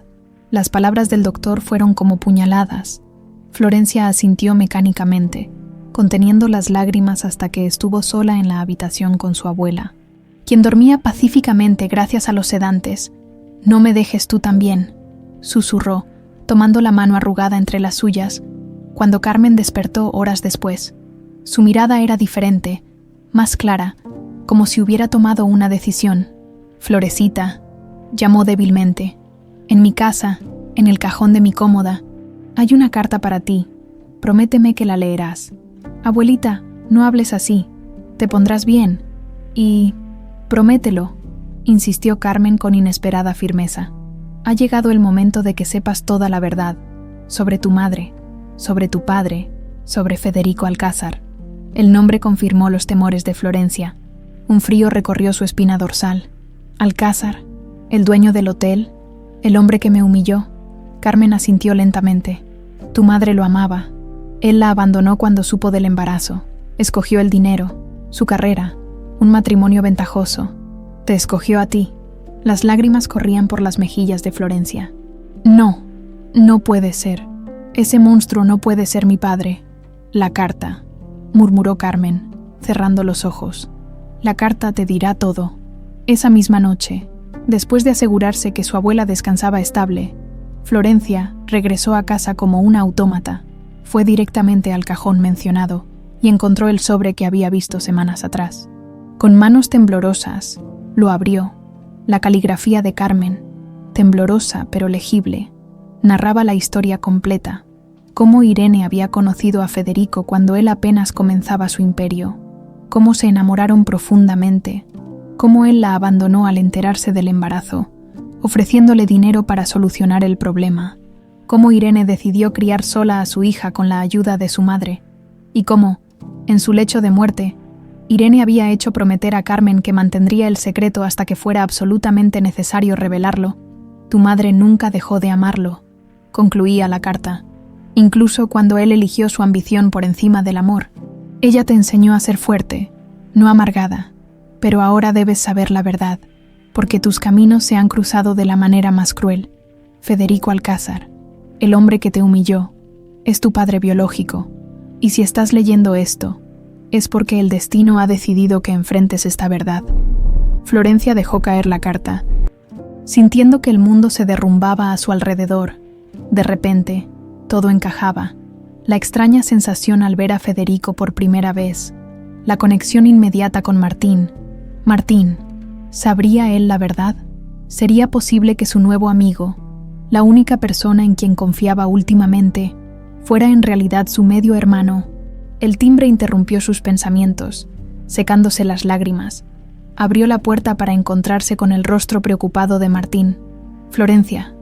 Las palabras del doctor fueron como puñaladas. Florencia asintió mecánicamente, conteniendo las lágrimas hasta que estuvo sola en la habitación con su abuela. quien dormía pacíficamente gracias a los sedantes. «No me dejes tú también», susurró, tomando la mano arrugada entre las suyas, cuando Carmen despertó horas después. Su mirada era diferente, más clara, como si hubiera tomado una decisión. «Florecita», llamó débilmente. «En mi casa, en el cajón de mi cómoda, hay una carta para ti. Prométeme que la leerás». «Abuelita, no hables así. Te pondrás bien. Y... promételo», insistió Carmen con inesperada firmeza. «Ha llegado el momento de que sepas toda la verdad, sobre tu madre, sobre tu padre, sobre Federico Alcázar». El nombre confirmó los temores de Florencia. Un frío recorrió su espina dorsal. «Alcázar, el dueño del hotel, el hombre que me humilló». Carmen asintió lentamente. «Tu madre lo amaba. Él la abandonó cuando supo del embarazo. Escogió el dinero, su carrera, un matrimonio ventajoso. Te escogió a ti». Las lágrimas corrían por las mejillas de Florencia. «No, no puede ser. Ese monstruo no puede ser mi padre». «La carta», murmuró Carmen, cerrando los ojos. «La carta te dirá todo». Esa misma noche, después de asegurarse que su abuela descansaba estable, Florencia regresó a casa como una autómata. Fue directamente al cajón mencionado y encontró el sobre que había visto semanas atrás. Con manos temblorosas, lo abrió. La caligrafía de Carmen, temblorosa pero legible, narraba la historia completa. Cómo Irene había conocido a Federico cuando él apenas comenzaba su imperio. Cómo se enamoraron profundamente. Cómo él la abandonó al enterarse del embarazo, ofreciéndole dinero para solucionar el problema. Cómo Irene decidió criar sola a su hija con la ayuda de su madre. Y cómo, en su lecho de muerte, Irene había hecho prometer a Carmen que mantendría el secreto hasta que fuera absolutamente necesario revelarlo. «Tu madre nunca dejó de amarlo», concluía la carta, «incluso cuando él eligió su ambición por encima del amor. Ella te enseñó a ser fuerte, no amargada, pero ahora debes saber la verdad, porque tus caminos se han cruzado de la manera más cruel. Federico Alcázar, el hombre que te humilló, es tu padre biológico, y si estás leyendo esto, es porque el destino ha decidido que enfrentes esta verdad». Florencia dejó caer la carta, sintiendo que el mundo se derrumbaba a su alrededor. De repente, todo encajaba. La extraña sensación al ver a Federico por primera vez, la conexión inmediata con Martín. Martín, ¿sabría él la verdad? ¿Sería posible que su nuevo amigo, la única persona en quien confiaba últimamente, fuera en realidad su medio hermano? El timbre interrumpió sus pensamientos, secándose las lágrimas. Abrió la puerta para encontrarse con el rostro preocupado de Martín. «Florencia,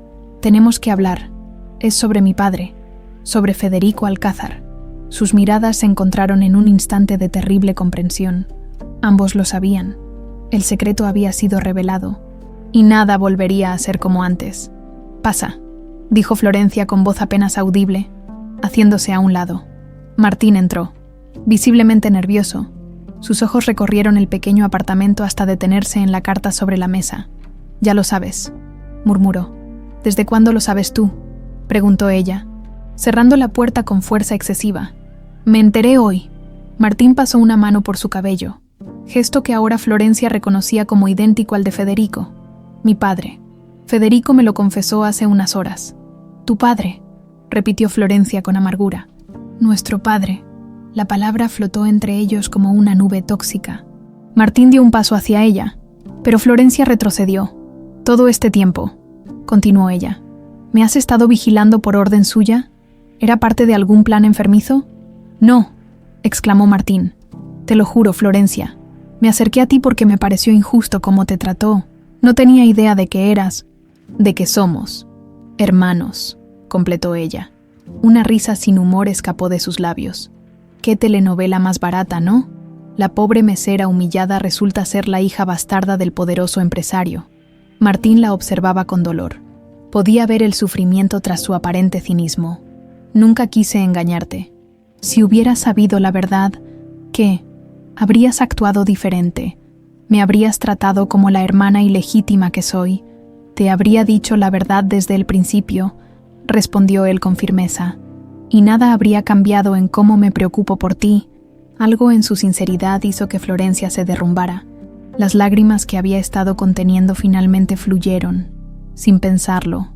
tenemos que hablar. Es sobre mi padre, sobre Federico Alcázar». Sus miradas se encontraron en un instante de terrible comprensión. Ambos lo sabían. El secreto había sido revelado, y nada volvería a ser como antes. «Pasa», dijo Florencia con voz apenas audible, haciéndose a un lado. Martín entró, visiblemente nervioso. Sus ojos recorrieron el pequeño apartamento hasta detenerse en la carta sobre la mesa. «Ya lo sabes», murmuró. «¿Desde cuándo lo sabes tú?», preguntó ella, cerrando la puerta con fuerza excesiva. «Me enteré hoy». Martín pasó una mano por su cabello, gesto que ahora Florencia reconocía como idéntico al de Federico. «Mi padre. Federico me lo confesó hace unas horas». «Tu padre», repitió Florencia con amargura. «Nuestro padre». La palabra flotó entre ellos como una nube tóxica. Martín dio un paso hacia ella, pero Florencia retrocedió. «Todo este tiempo», continuó ella, «¿me has estado vigilando por orden suya? ¿Era parte de algún plan enfermizo?» «No», exclamó Martín. «Te lo juro, Florencia. Me acerqué a ti porque me pareció injusto cómo te trató. No tenía idea de que eras, de que somos hermanos», completó ella. Una risa sin humor escapó de sus labios. «Qué telenovela más barata, ¿no? La pobre mesera humillada resulta ser la hija bastarda del poderoso empresario». Martín la observaba con dolor. Podía ver el sufrimiento tras su aparente cinismo. «Nunca quise engañarte. Si hubieras sabido la verdad, ¿qué? Habrías actuado diferente. Me habrías tratado como la hermana ilegítima que soy. Te habría dicho la verdad desde el principio», respondió él con firmeza. «Y nada habría cambiado en cómo me preocupo por ti». Algo en su sinceridad hizo que Florencia se derrumbara. Las lágrimas que había estado conteniendo finalmente fluyeron. Sin pensarlo,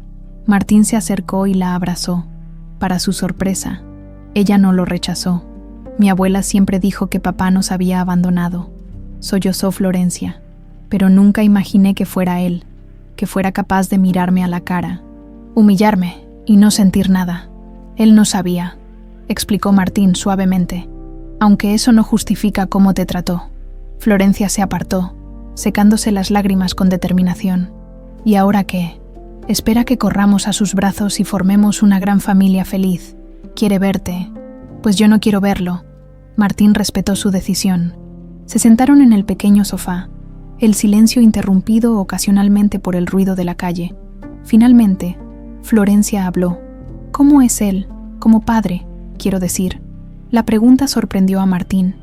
Martín se acercó y la abrazó. Para su sorpresa, ella no lo rechazó. Mi abuela siempre dijo que papá nos había abandonado, sollozó Florencia, pero nunca imaginé que fuera él, que fuera capaz de mirarme a la cara, humillarme y no sentir nada. Él no sabía, explicó Martín suavemente, aunque eso no justifica cómo te trató. Florencia se apartó, secándose las lágrimas con determinación. ¿Y ahora qué? Espera que corramos a sus brazos y formemos una gran familia feliz. Quiere verte. Pues yo no quiero verlo. Martín respetó su decisión. Se sentaron en el pequeño sofá, el silencio interrumpido ocasionalmente por el ruido de la calle. Finalmente, Florencia habló. ¿Cómo es él? Como padre, quiero decir. La pregunta sorprendió a Martín.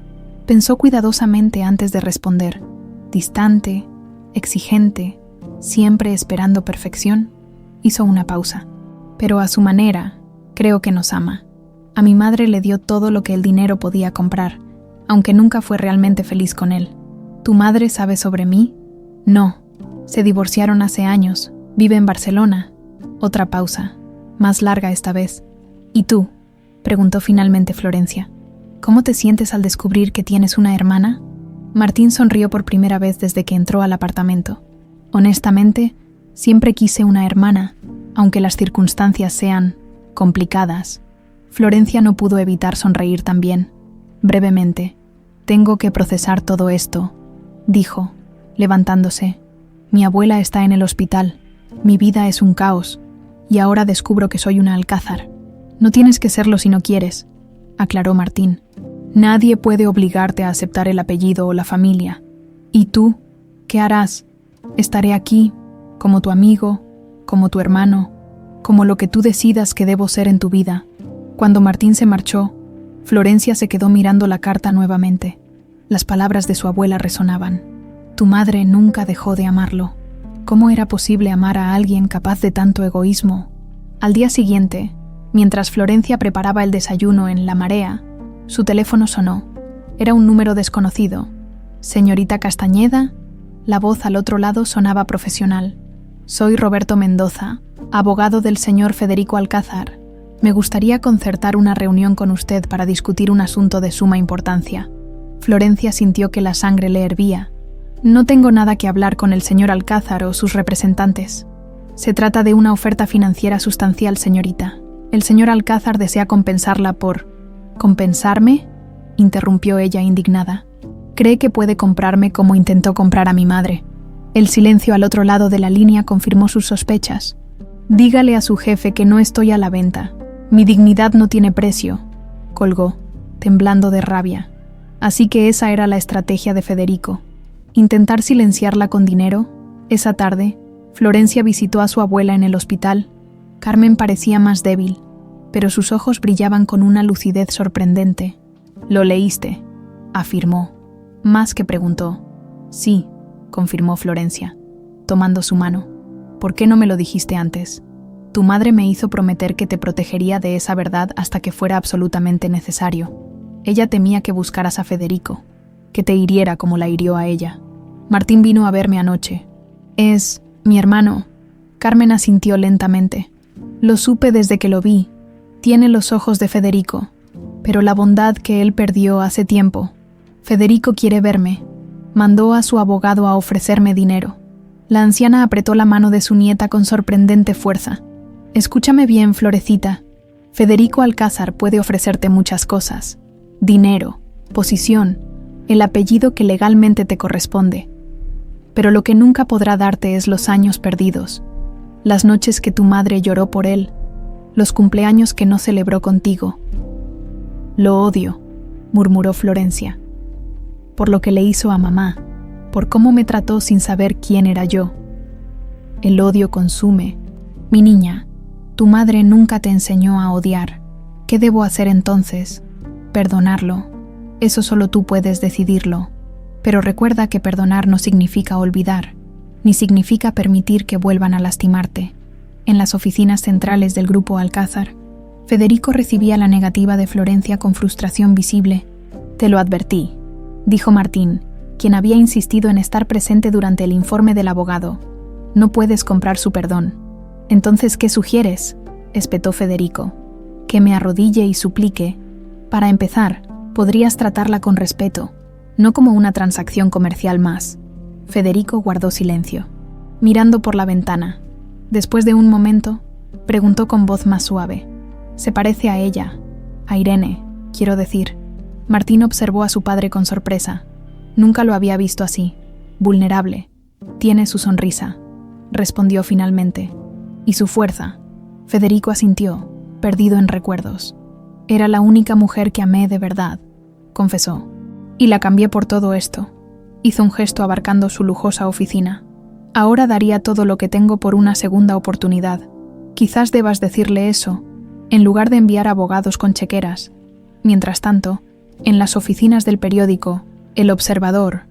Pensó cuidadosamente antes de responder. Distante, exigente, siempre esperando perfección. Hizo una pausa. Pero a su manera, creo que nos ama. A mi madre le dio todo lo que el dinero podía comprar, aunque nunca fue realmente feliz con él. ¿Tu madre sabe sobre mí? No. Se divorciaron hace años. Vive en Barcelona. Otra pausa, más larga esta vez. ¿Y tú? Preguntó finalmente Florencia. ¿Cómo te sientes al descubrir que tienes una hermana? Martín sonrió por primera vez desde que entró al apartamento. Honestamente, siempre quise una hermana, aunque las circunstancias sean complicadas. Florencia no pudo evitar sonreír también. Brevemente, tengo que procesar todo esto, dijo, levantándose. Mi abuela está en el hospital. Mi vida es un caos. Y ahora descubro que soy una alcázar. No tienes que serlo si no quieres, aclaró Martín. Nadie puede obligarte a aceptar el apellido o la familia. ¿Y tú? ¿Qué harás? Estaré aquí, como tu amigo, como tu hermano, como lo que tú decidas que debo ser en tu vida. Cuando Martín se marchó, Florencia se quedó mirando la carta nuevamente. Las palabras de su abuela resonaban. Tu madre nunca dejó de amarlo. ¿Cómo era posible amar a alguien capaz de tanto egoísmo? Al día siguiente, mientras Florencia preparaba el desayuno en La Marea, su teléfono sonó. Era un número desconocido. Señorita Castañeda, la voz al otro lado sonaba profesional. Soy Roberto Mendoza, abogado del señor Federico Alcázar. Me gustaría concertar una reunión con usted para discutir un asunto de suma importancia. Florencia sintió que la sangre le hervía. No tengo nada que hablar con el señor Alcázar o sus representantes. Se trata de una oferta financiera sustancial, señorita. El señor Alcázar desea compensarla por... ¿Compensarme? Interrumpió ella indignada. Cree que puede comprarme como intentó comprar a mi madre. El silencio al otro lado de la línea confirmó sus sospechas. Dígale a su jefe que no estoy a la venta. Mi dignidad no tiene precio, colgó, temblando de rabia. Así que esa era la estrategia de Federico. Intentar silenciarla con dinero. Esa tarde, Florencia visitó a su abuela en el hospital. Carmen parecía más débil, pero sus ojos brillaban con una lucidez sorprendente. «¿Lo leíste?», afirmó, más que preguntó. «Sí», confirmó Florencia, tomando su mano. «¿Por qué no me lo dijiste antes? Tu madre me hizo prometer que te protegería de esa verdad hasta que fuera absolutamente necesario. Ella temía que buscaras a Federico, que te hiriera como la hirió a ella. Martín vino a verme anoche. Es mi hermano». Carmen asintió lentamente. «Lo supe desde que lo vi. Tiene los ojos de Federico, pero la bondad que él perdió hace tiempo. Federico quiere verme. Mandó a su abogado a ofrecerme dinero». La anciana apretó la mano de su nieta con sorprendente fuerza. «Escúchame bien, Florecita. Federico Alcázar puede ofrecerte muchas cosas. Dinero, posición, el apellido que legalmente te corresponde. Pero lo que nunca podrá darte es los años perdidos, las noches que tu madre lloró por él, los cumpleaños que no celebró contigo». «Lo odio», murmuró Florencia, «por lo que le hizo a mamá, por cómo me trató sin saber quién era yo. El odio consume. Mi niña, tu madre nunca te enseñó a odiar. ¿Qué debo hacer entonces? Perdonarlo. Eso solo tú puedes decidirlo. Pero recuerda que perdonar no significa olvidar, ni significa permitir que vuelvan a lastimarte». En las oficinas centrales del grupo Alcázar, Federico recibía la negativa de Florencia con frustración visible. «Te lo advertí», dijo Martín, quien había insistido en estar presente durante el informe del abogado. No puedes comprar su perdón. Entonces, ¿qué sugieres?, espetó Federico. Que me arrodille y suplique. Para empezar, podrías tratarla con respeto, no como una transacción comercial más. Federico guardó silencio, mirando por la ventana. Después de un momento, preguntó con voz más suave. «¿Se parece a ella? A Irene, quiero decir». Martín observó a su padre con sorpresa. Nunca lo había visto así, vulnerable. «Tiene su sonrisa», respondió finalmente. «Y su fuerza». Federico asintió, perdido en recuerdos. «Era la única mujer que amé de verdad», confesó. «Y la cambié por todo esto». Hizo un gesto abarcando su lujosa oficina. «Ahora daría todo lo que tengo por una segunda oportunidad. Quizás debas decirle eso, en lugar de enviar abogados con chequeras». Mientras tanto, en las oficinas del periódico El Observador,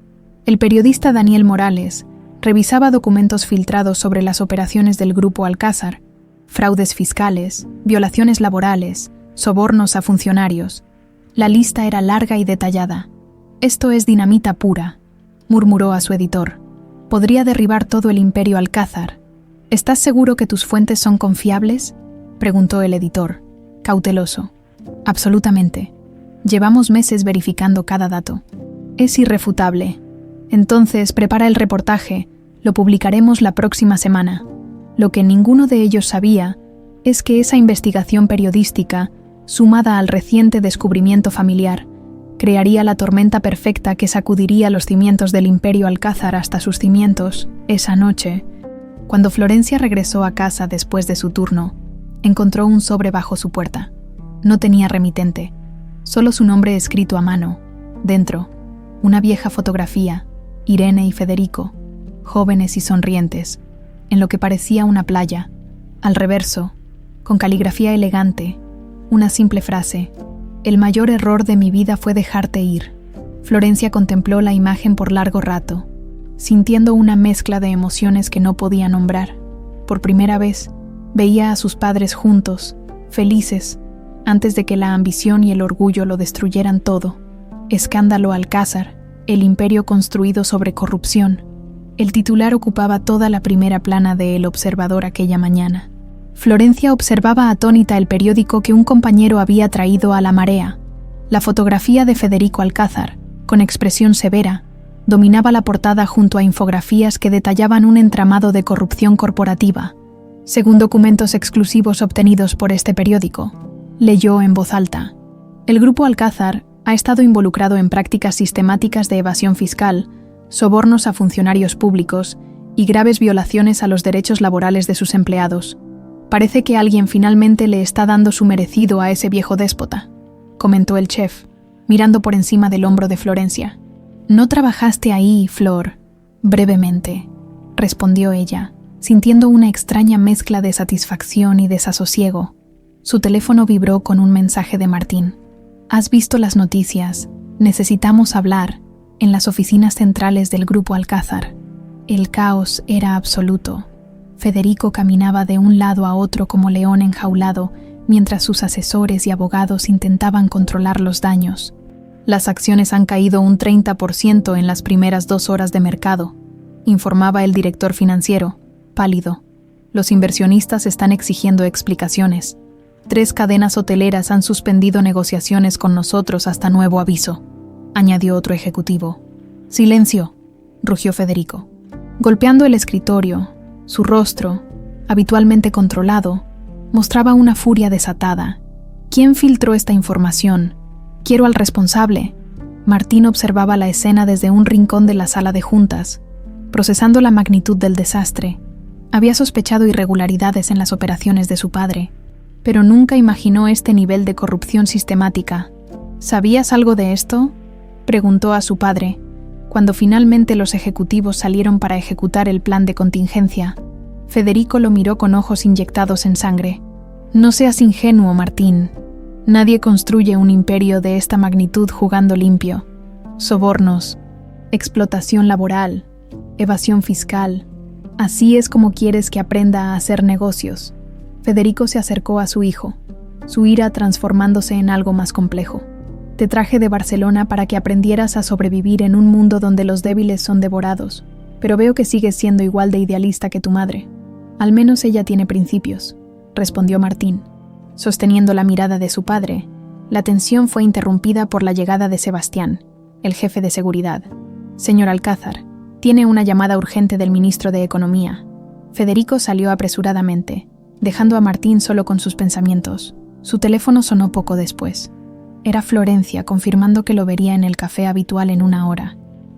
el periodista Daniel Morales revisaba documentos filtrados sobre las operaciones del Grupo Alcázar, fraudes fiscales, violaciones laborales, sobornos a funcionarios. La lista era larga y detallada. «Esto es dinamita pura», murmuró a su editor. «Podría derribar todo el imperio Alcázar». «¿Estás seguro que tus fuentes son confiables?», preguntó el editor, cauteloso. «Absolutamente. Llevamos meses verificando cada dato. Es irrefutable. Entonces, prepara el reportaje. Lo publicaremos la próxima semana». Lo que ninguno de ellos sabía es que esa investigación periodística, sumada al reciente descubrimiento familiar, crearía la tormenta perfecta que sacudiría los cimientos del imperio Alcázar hasta sus cimientos. Esa noche, cuando Florencia regresó a casa después de su turno, encontró un sobre bajo su puerta. No tenía remitente, solo su nombre escrito a mano. Dentro, una vieja fotografía, Irene y Federico, jóvenes y sonrientes, en lo que parecía una playa. Al reverso, con caligrafía elegante, una simple frase: «El mayor error de mi vida fue dejarte ir». Florencia contempló la imagen por largo rato, sintiendo una mezcla de emociones que no podía nombrar. Por primera vez, veía a sus padres juntos, felices, antes de que la ambición y el orgullo lo destruyeran todo. Escándalo Alcázar, el imperio construido sobre corrupción. El titular ocupaba toda la primera plana de El Observador aquella mañana. Florencia observaba atónita el periódico que un compañero había traído a La Marea. La fotografía de Federico Alcázar, con expresión severa, dominaba la portada junto a infografías que detallaban un entramado de corrupción corporativa. Según documentos exclusivos obtenidos por este periódico, leyó en voz alta: «El Grupo Alcázar ha estado involucrado en prácticas sistemáticas de evasión fiscal, sobornos a funcionarios públicos y graves violaciones a los derechos laborales de sus empleados. Parece que alguien finalmente le está dando su merecido a ese viejo déspota», comentó el chef, mirando por encima del hombro de Florencia. «¿No trabajaste ahí, Flor?» «Brevemente», respondió ella, sintiendo una extraña mezcla de satisfacción y desasosiego. Su teléfono vibró con un mensaje de Martín. «¿Has visto las noticias? Necesitamos hablar», en las oficinas centrales del Grupo Alcázar. El caos era absoluto. Federico caminaba de un lado a otro como león enjaulado, mientras sus asesores y abogados intentaban controlar los daños. «Las acciones han caído un 30% en las primeras 2 horas de mercado», informaba el director financiero, pálido. «Los inversionistas están exigiendo explicaciones. 3 cadenas hoteleras han suspendido negociaciones con nosotros hasta nuevo aviso», añadió otro ejecutivo. «Silencio», rugió Federico. Golpeando el escritorio, su rostro, habitualmente controlado, mostraba una furia desatada. «¿Quién filtró esta información? Quiero al responsable». Martín observaba la escena desde un rincón de la sala de juntas, procesando la magnitud del desastre. Había sospechado irregularidades en las operaciones de su padre, pero nunca imaginó este nivel de corrupción sistemática. «¿Sabías algo de esto?», preguntó a su padre, cuando finalmente los ejecutivos salieron para ejecutar el plan de contingencia. Federico lo miró con ojos inyectados en sangre. «No seas ingenuo, Martín. Nadie construye un imperio de esta magnitud jugando limpio. Sobornos, explotación laboral, evasión fiscal. Así es como quieres que aprenda a hacer negocios». Federico se acercó a su hijo, su ira transformándose en algo más complejo. Te traje de Barcelona para que aprendieras a sobrevivir en un mundo donde los débiles son devorados, pero veo que sigues siendo igual de idealista que tu madre. Al menos ella tiene principios, respondió Martín. Sosteniendo la mirada de su padre, la tensión fue interrumpida por la llegada de Sebastián, el jefe de seguridad. Señor Alcázar, tiene una llamada urgente del ministro de Economía. Federico salió apresuradamente, dejando a Martín solo con sus pensamientos. Su teléfono sonó poco después. Era Florencia confirmando que lo vería en el café habitual en 1 hora.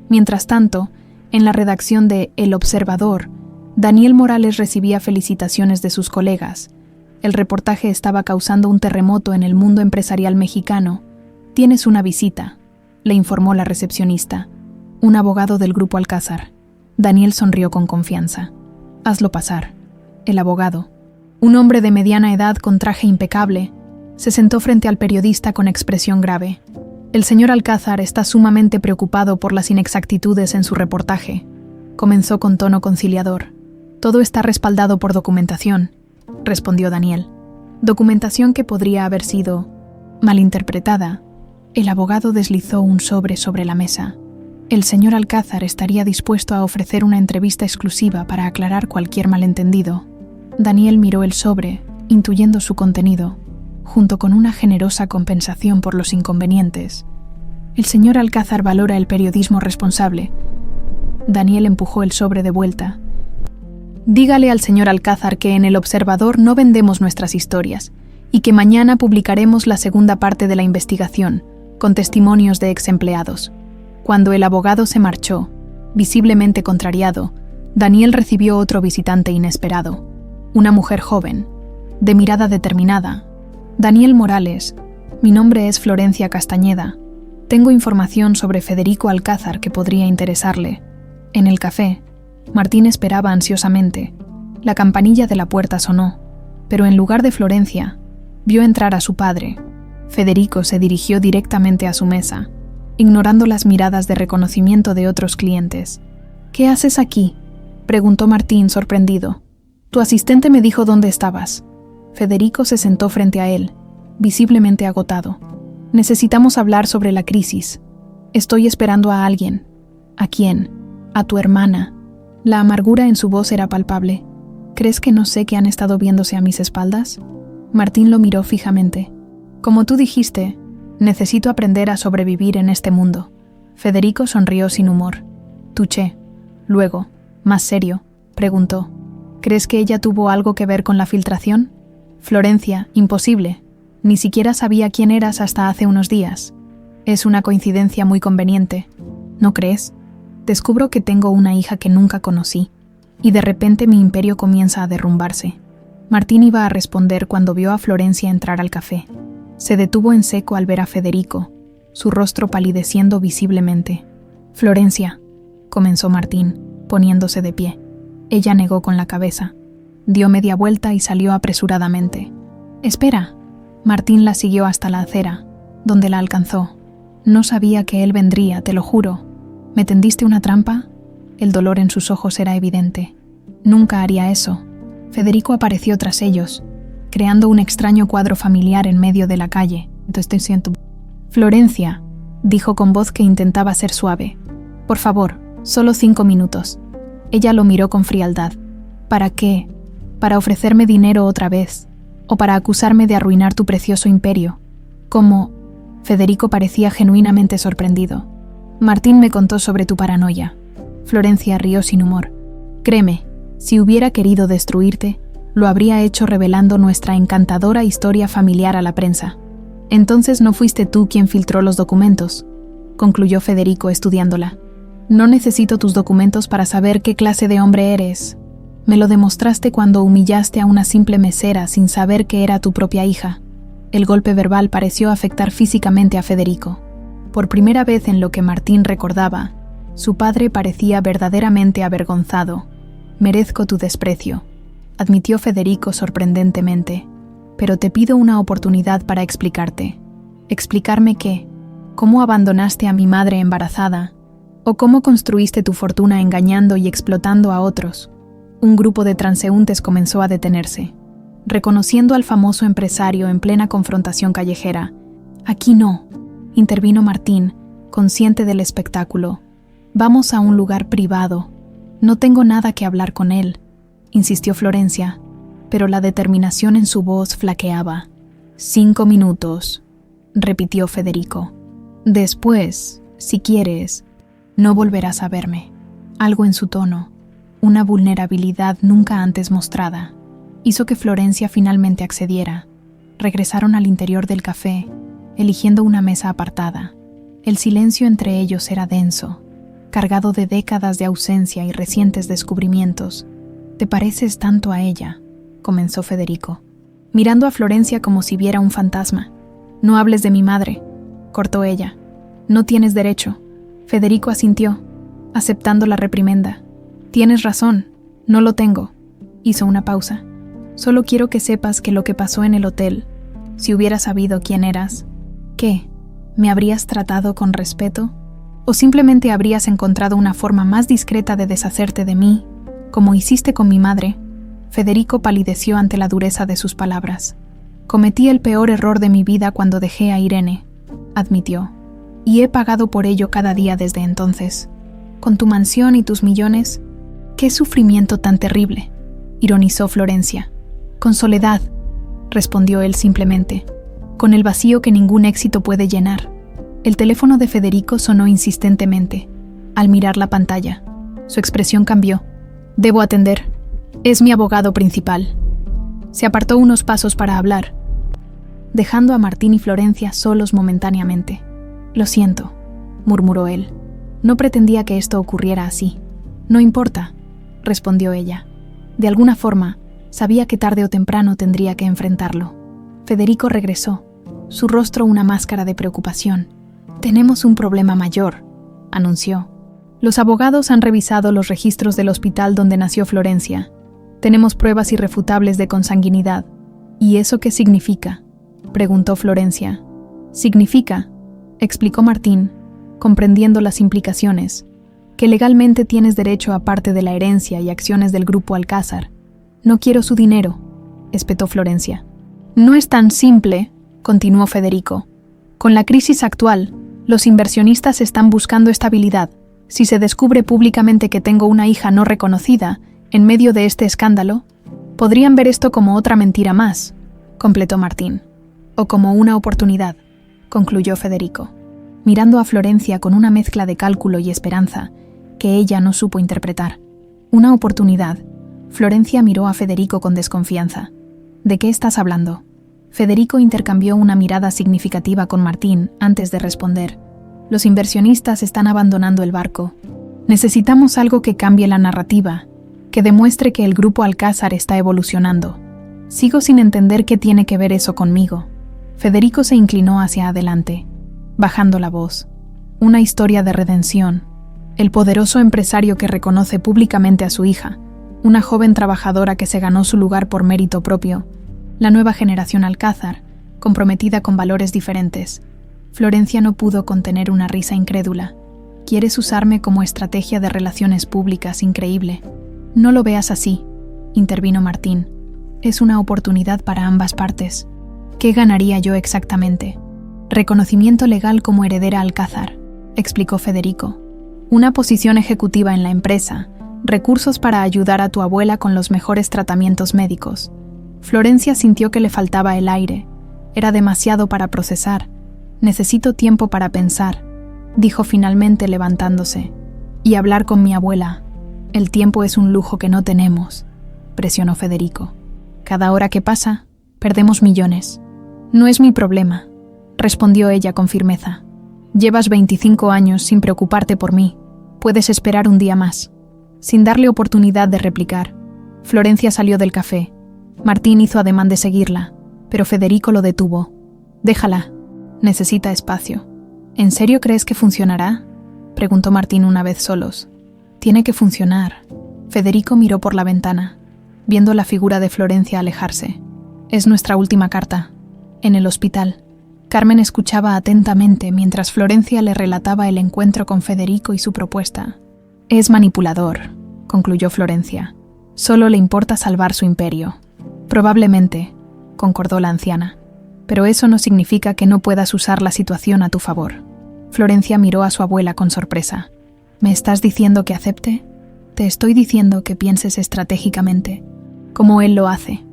Mientras tanto, en la redacción de El Observador, Daniel Morales recibía felicitaciones de sus colegas. El reportaje estaba causando un terremoto en el mundo empresarial mexicano. «Tienes una visita», le informó la recepcionista. Un abogado del Grupo Alcázar. Daniel sonrió con confianza. «Hazlo pasar». El abogado, un hombre de mediana edad con traje impecable, se sentó frente al periodista con expresión grave. «El señor Alcázar está sumamente preocupado por las inexactitudes en su reportaje», comenzó con tono conciliador. «Todo está respaldado por documentación», respondió Daniel. «Documentación que podría haber sido malinterpretada». El abogado deslizó un sobre la mesa. «El señor Alcázar estaría dispuesto a ofrecer una entrevista exclusiva para aclarar cualquier malentendido». Daniel miró el sobre, intuyendo su contenido, junto con una generosa compensación por los inconvenientes. «El señor Alcázar valora el periodismo responsable». Daniel empujó el sobre de vuelta. «Dígale al señor Alcázar que en El Observador no vendemos nuestras historias y que mañana publicaremos la segunda parte de la investigación, con testimonios de exempleados». Cuando el abogado se marchó, visiblemente contrariado, Daniel recibió otro visitante inesperado. Una mujer joven, de mirada determinada. «Daniel Morales, mi nombre es Florencia Castañeda. Tengo información sobre Federico Alcázar que podría interesarle». En el café, Martín esperaba ansiosamente. La campanilla de la puerta sonó, pero en lugar de Florencia, vio entrar a su padre. Federico se dirigió directamente a su mesa, ignorando las miradas de reconocimiento de otros clientes. «¿Qué haces aquí?», preguntó Martín sorprendido. «Tu asistente me dijo dónde estabas». Federico se sentó frente a él, visiblemente agotado. «Necesitamos hablar sobre la crisis. Estoy esperando a alguien». «¿A quién?». «A tu hermana». La amargura en su voz era palpable. «¿Crees que no sé que han estado viéndose a mis espaldas?». Martín lo miró fijamente. «Como tú dijiste, necesito aprender a sobrevivir en este mundo». Federico sonrió sin humor. «Tuché». Luego, más serio, preguntó: «¿Crees que ella tuvo algo que ver con la filtración?». «Florencia, imposible. Ni siquiera sabía quién eras hasta hace unos días. Es una coincidencia muy conveniente, ¿no crees? Descubro que tengo una hija que nunca conocí, y de repente mi imperio comienza a derrumbarse». Martín iba a responder cuando vio a Florencia entrar al café. Se detuvo en seco al ver a Federico, su rostro palideciendo visiblemente. «Florencia», comenzó Martín, poniéndose de pie. Ella negó con la cabeza. Dio media vuelta y salió apresuradamente. «Espera». Martín la siguió hasta la acera, donde la alcanzó. «No sabía que él vendría, te lo juro. ¿Me tendiste una trampa?». El dolor en sus ojos era evidente. «Nunca haría eso». Federico apareció tras ellos, creando un extraño cuadro familiar en medio de la calle. «Entonces siento». «Florencia», dijo con voz que intentaba ser suave. «Por favor, solo 5 minutos». Ella lo miró con frialdad. «¿Para qué? ¿Para ofrecerme dinero otra vez? ¿O para acusarme de arruinar tu precioso imperio? ¿Cómo?». Federico parecía genuinamente sorprendido. «Martín me contó sobre tu paranoia». Florencia rió sin humor. «Créeme, si hubiera querido destruirte, lo habría hecho revelando nuestra encantadora historia familiar a la prensa». «Entonces no fuiste tú quien filtró los documentos», concluyó Federico estudiándola. «No necesito tus documentos para saber qué clase de hombre eres. Me lo demostraste cuando humillaste a una simple mesera sin saber que era tu propia hija». El golpe verbal pareció afectar físicamente a Federico. Por primera vez en lo que Martín recordaba, su padre parecía verdaderamente avergonzado. «Merezco tu desprecio», admitió Federico sorprendentemente. «Pero te pido una oportunidad para explicarte». «¿Explicarme qué? ¿Cómo abandonaste a mi madre embarazada? ¿O cómo construiste tu fortuna engañando y explotando a otros?». Un grupo de transeúntes comenzó a detenerse, reconociendo al famoso empresario en plena confrontación callejera. «Aquí no», intervino Martín, consciente del espectáculo. Vamos a un lugar privado. No tengo nada que hablar con él, insistió Florencia, pero la determinación en su voz flaqueaba. 5 minutos, repitió Federico. Después, si quieres, no volverás a verme. Algo en su tono, una vulnerabilidad nunca antes mostrada, hizo que Florencia finalmente accediera. Regresaron al interior del café, eligiendo una mesa apartada. El silencio entre ellos era denso, cargado de décadas de ausencia y recientes descubrimientos. «Te pareces tanto a ella», comenzó Federico, mirando a Florencia como si viera un fantasma. «No hables de mi madre», cortó ella. «No tienes derecho». Federico asintió, aceptando la reprimenda. «Tienes razón, no lo tengo», hizo una pausa. «Solo quiero que sepas que lo que pasó en el hotel, si hubieras sabido quién eras, ¿qué? ¿Me habrías tratado con respeto? ¿O simplemente habrías encontrado una forma más discreta de deshacerte de mí, como hiciste con mi madre?» Federico palideció ante la dureza de sus palabras. «Cometí el peor error de mi vida cuando dejé a Irene», admitió, «y he pagado por ello cada día desde entonces. Con tu mansión y tus millones, ¿qué sufrimiento tan terrible?», ironizó Florencia. «Con soledad», respondió él simplemente, «con el vacío que ningún éxito puede llenar». El teléfono de Federico sonó insistentemente. Al mirar la pantalla, su expresión cambió. «Debo atender. Es mi abogado principal». Se apartó unos pasos para hablar, dejando a Martín y Florencia solos momentáneamente. «Lo siento», murmuró él. «No pretendía que esto ocurriera así». «No importa», respondió ella. De alguna forma, sabía que tarde o temprano tendría que enfrentarlo. Federico regresó, su rostro una máscara de preocupación. «Tenemos un problema mayor», anunció. «Los abogados han revisado los registros del hospital donde nació Florencia. Tenemos pruebas irrefutables de consanguinidad». «¿Y eso qué significa?», preguntó Florencia. «Significa», explicó Martín, comprendiendo las implicaciones, «que legalmente tienes derecho a parte de la herencia y acciones del Grupo Alcázar». «No quiero su dinero», espetó Florencia. «No es tan simple», continuó Federico. «Con la crisis actual, los inversionistas están buscando estabilidad. Si se descubre públicamente que tengo una hija no reconocida, en medio de este escándalo, podrían ver esto como otra mentira más», completó Martín. «O como una oportunidad», concluyó Federico, mirando a Florencia con una mezcla de cálculo y esperanza que ella no supo interpretar. «Una oportunidad». Florencia miró a Federico con desconfianza. «¿De qué estás hablando?». Federico intercambió una mirada significativa con Martín antes de responder. «Los inversionistas están abandonando el barco. Necesitamos algo que cambie la narrativa, que demuestre que el Grupo Alcázar está evolucionando. Sigo sin entender qué tiene que ver eso conmigo». Federico se inclinó hacia adelante, bajando la voz. «Una historia de redención. El poderoso empresario que reconoce públicamente a su hija, una joven trabajadora que se ganó su lugar por mérito propio, la nueva generación Alcázar, comprometida con valores diferentes». Florencia no pudo contener una risa incrédula. «¿Quieres usarme como estrategia de relaciones públicas increíble?». «No lo veas así», intervino Martín. «Es una oportunidad para ambas partes». «¿Qué ganaría yo exactamente?». «Reconocimiento legal como heredera Alcázar», explicó Federico. «Una posición ejecutiva en la empresa, recursos para ayudar a tu abuela con los mejores tratamientos médicos». Florencia sintió que le faltaba el aire. Era demasiado para procesar. «Necesito tiempo para pensar», dijo finalmente levantándose. «Y hablar con mi abuela. El tiempo es un lujo que no tenemos», presionó Federico. «Cada hora que pasa, perdemos millones». «No es mi problema», respondió ella con firmeza. «Llevas 25 años sin preocuparte por mí. Puedes esperar un día más». Sin darle oportunidad de replicar, Florencia salió del café. Martín hizo ademán de seguirla, pero Federico lo detuvo. «Déjala. Necesita espacio». «¿En serio crees que funcionará?», preguntó Martín una vez solos. «Tiene que funcionar». Federico miró por la ventana, viendo la figura de Florencia alejarse. «Es nuestra última carta». En el hospital, Carmen escuchaba atentamente mientras Florencia le relataba el encuentro con Federico y su propuesta. «Es manipulador», concluyó Florencia. «Solo le importa salvar su imperio». «Probablemente», concordó la anciana. pero eso no significa que no puedas usar la situación a tu favor. Florencia miró a su abuela con sorpresa. ¿Me estás diciendo que acepte? Te estoy diciendo que pienses estratégicamente, como él lo hace.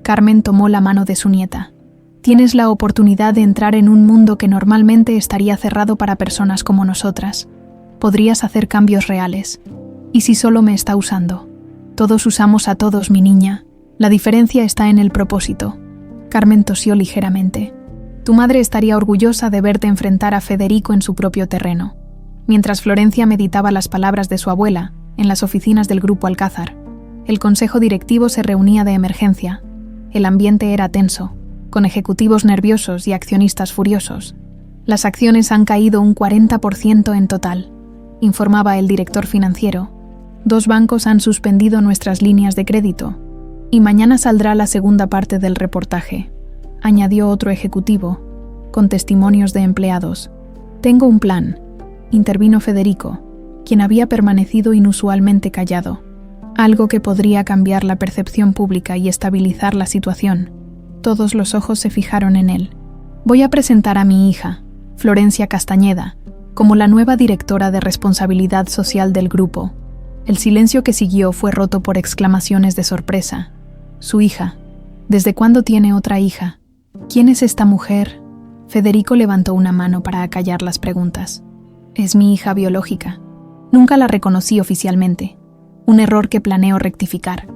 Carmen tomó la mano de su nieta. Tienes la oportunidad de entrar en un mundo que normalmente estaría cerrado para personas como nosotras. Podrías hacer cambios reales. ¿Y si solo me está usando? Todos usamos a todos, mi niña. La diferencia está en el propósito. Carmen tosió ligeramente. Tu madre estaría orgullosa de verte enfrentar a Federico en su propio terreno. Mientras Florencia meditaba las palabras de su abuela, en las oficinas del Grupo Alcázar, el consejo directivo se reunía de emergencia. El ambiente era tenso, con ejecutivos nerviosos y accionistas furiosos. Las acciones han caído un 40% en total, informaba el director financiero. 2 bancos han suspendido nuestras líneas de crédito, y mañana saldrá la segunda parte del reportaje, añadió otro ejecutivo, con testimonios de empleados. Tengo un plan, intervino Federico, quien había permanecido inusualmente callado, algo que podría cambiar la percepción pública y estabilizar la situación. Todos los ojos se fijaron en él. Voy a presentar a mi hija, Florencia Castañeda, como la nueva directora de responsabilidad social del grupo. El silencio que siguió fue roto por exclamaciones de sorpresa. Su hija. ¿Desde cuándo tiene otra hija? ¿Quién es esta mujer? Federico levantó una mano para acallar las preguntas. Es mi hija biológica. Nunca la reconocí oficialmente. Un error que planeo rectificar.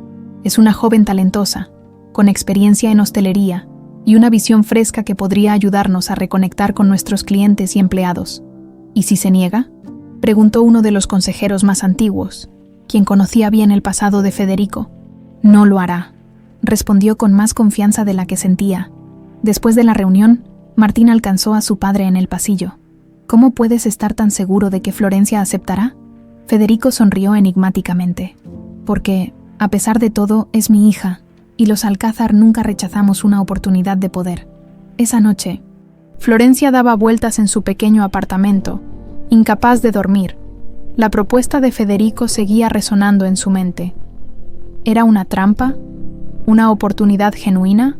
Es una joven talentosa, con experiencia en hostelería y una visión fresca que podría ayudarnos a reconectar con nuestros clientes y empleados. ¿Y si se niega?, preguntó uno de los consejeros más antiguos, quien conocía bien el pasado de Federico. No lo hará, respondió con más confianza de la que sentía. Después de la reunión, Martín alcanzó a su padre en el pasillo. ¿Cómo puedes estar tan seguro de que Florencia aceptará? Federico sonrió enigmáticamente. Porque, a pesar de todo, es mi hija, y los Alcázar nunca rechazamos una oportunidad de poder. Esa noche, Florencia daba vueltas en su pequeño apartamento, incapaz de dormir. La propuesta de Federico seguía resonando en su mente. ¿Era una trampa? ¿Una oportunidad genuina?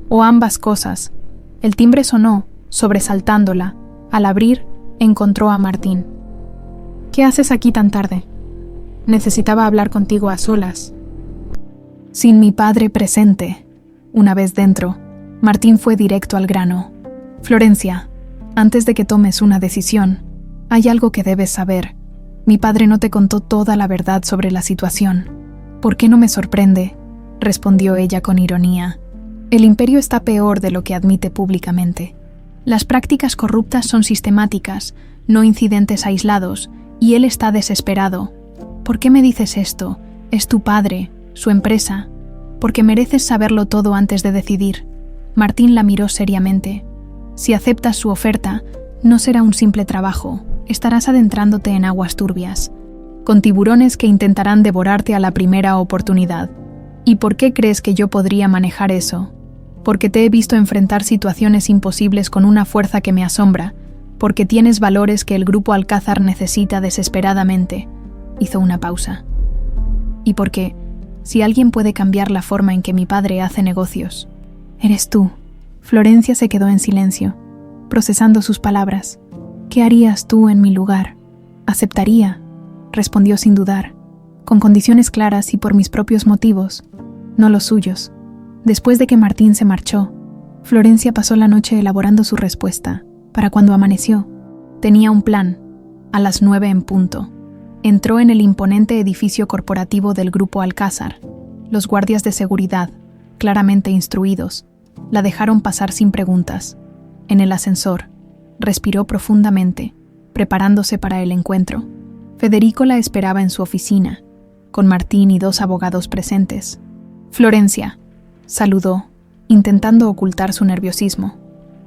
¿O ambas cosas? El timbre sonó, sobresaltándola. Al abrir, encontró a Martín. ¿Qué haces aquí tan tarde? Necesitaba hablar contigo a solas. Sin mi padre presente. Una vez dentro, Martín fue directo al grano. Florencia, antes de que tomes una decisión, hay algo que debes saber. Mi padre no te contó toda la verdad sobre la situación. ¿Por qué no me sorprende?, respondió ella con ironía. El imperio está peor de lo que admite públicamente. Las prácticas corruptas son sistemáticas, no incidentes aislados, y él está desesperado. ¿Por qué me dices esto? Es tu padre, su empresa. Porque mereces saberlo todo antes de decidir. Martín la miró seriamente. Si aceptas su oferta, no será un simple trabajo. Estarás adentrándote en aguas turbias, con tiburones que intentarán devorarte a la primera oportunidad. ¿Y por qué crees que yo podría manejar eso? Porque te he visto enfrentar situaciones imposibles con una fuerza que me asombra, porque tienes valores que el Grupo Alcázar necesita desesperadamente. Hizo una pausa. Y porque, si alguien puede cambiar la forma en que mi padre hace negocios, eres tú. Florencia se quedó en silencio, procesando sus palabras. ¿Qué harías tú en mi lugar? Aceptaría, respondió sin dudar, con condiciones claras y por mis propios motivos, no los suyos. Después de que Martín se marchó, Florencia pasó la noche elaborando su respuesta. Para cuando amaneció, tenía un plan. A las 9 en punto, entró en el imponente edificio corporativo del Grupo Alcázar. Los guardias de seguridad, claramente instruidos, la dejaron pasar sin preguntas. En el ascensor, respiró profundamente, preparándose para el encuentro. Federico la esperaba en su oficina, con Martín y 2 abogados presentes. Florencia, saludó, intentando ocultar su nerviosismo.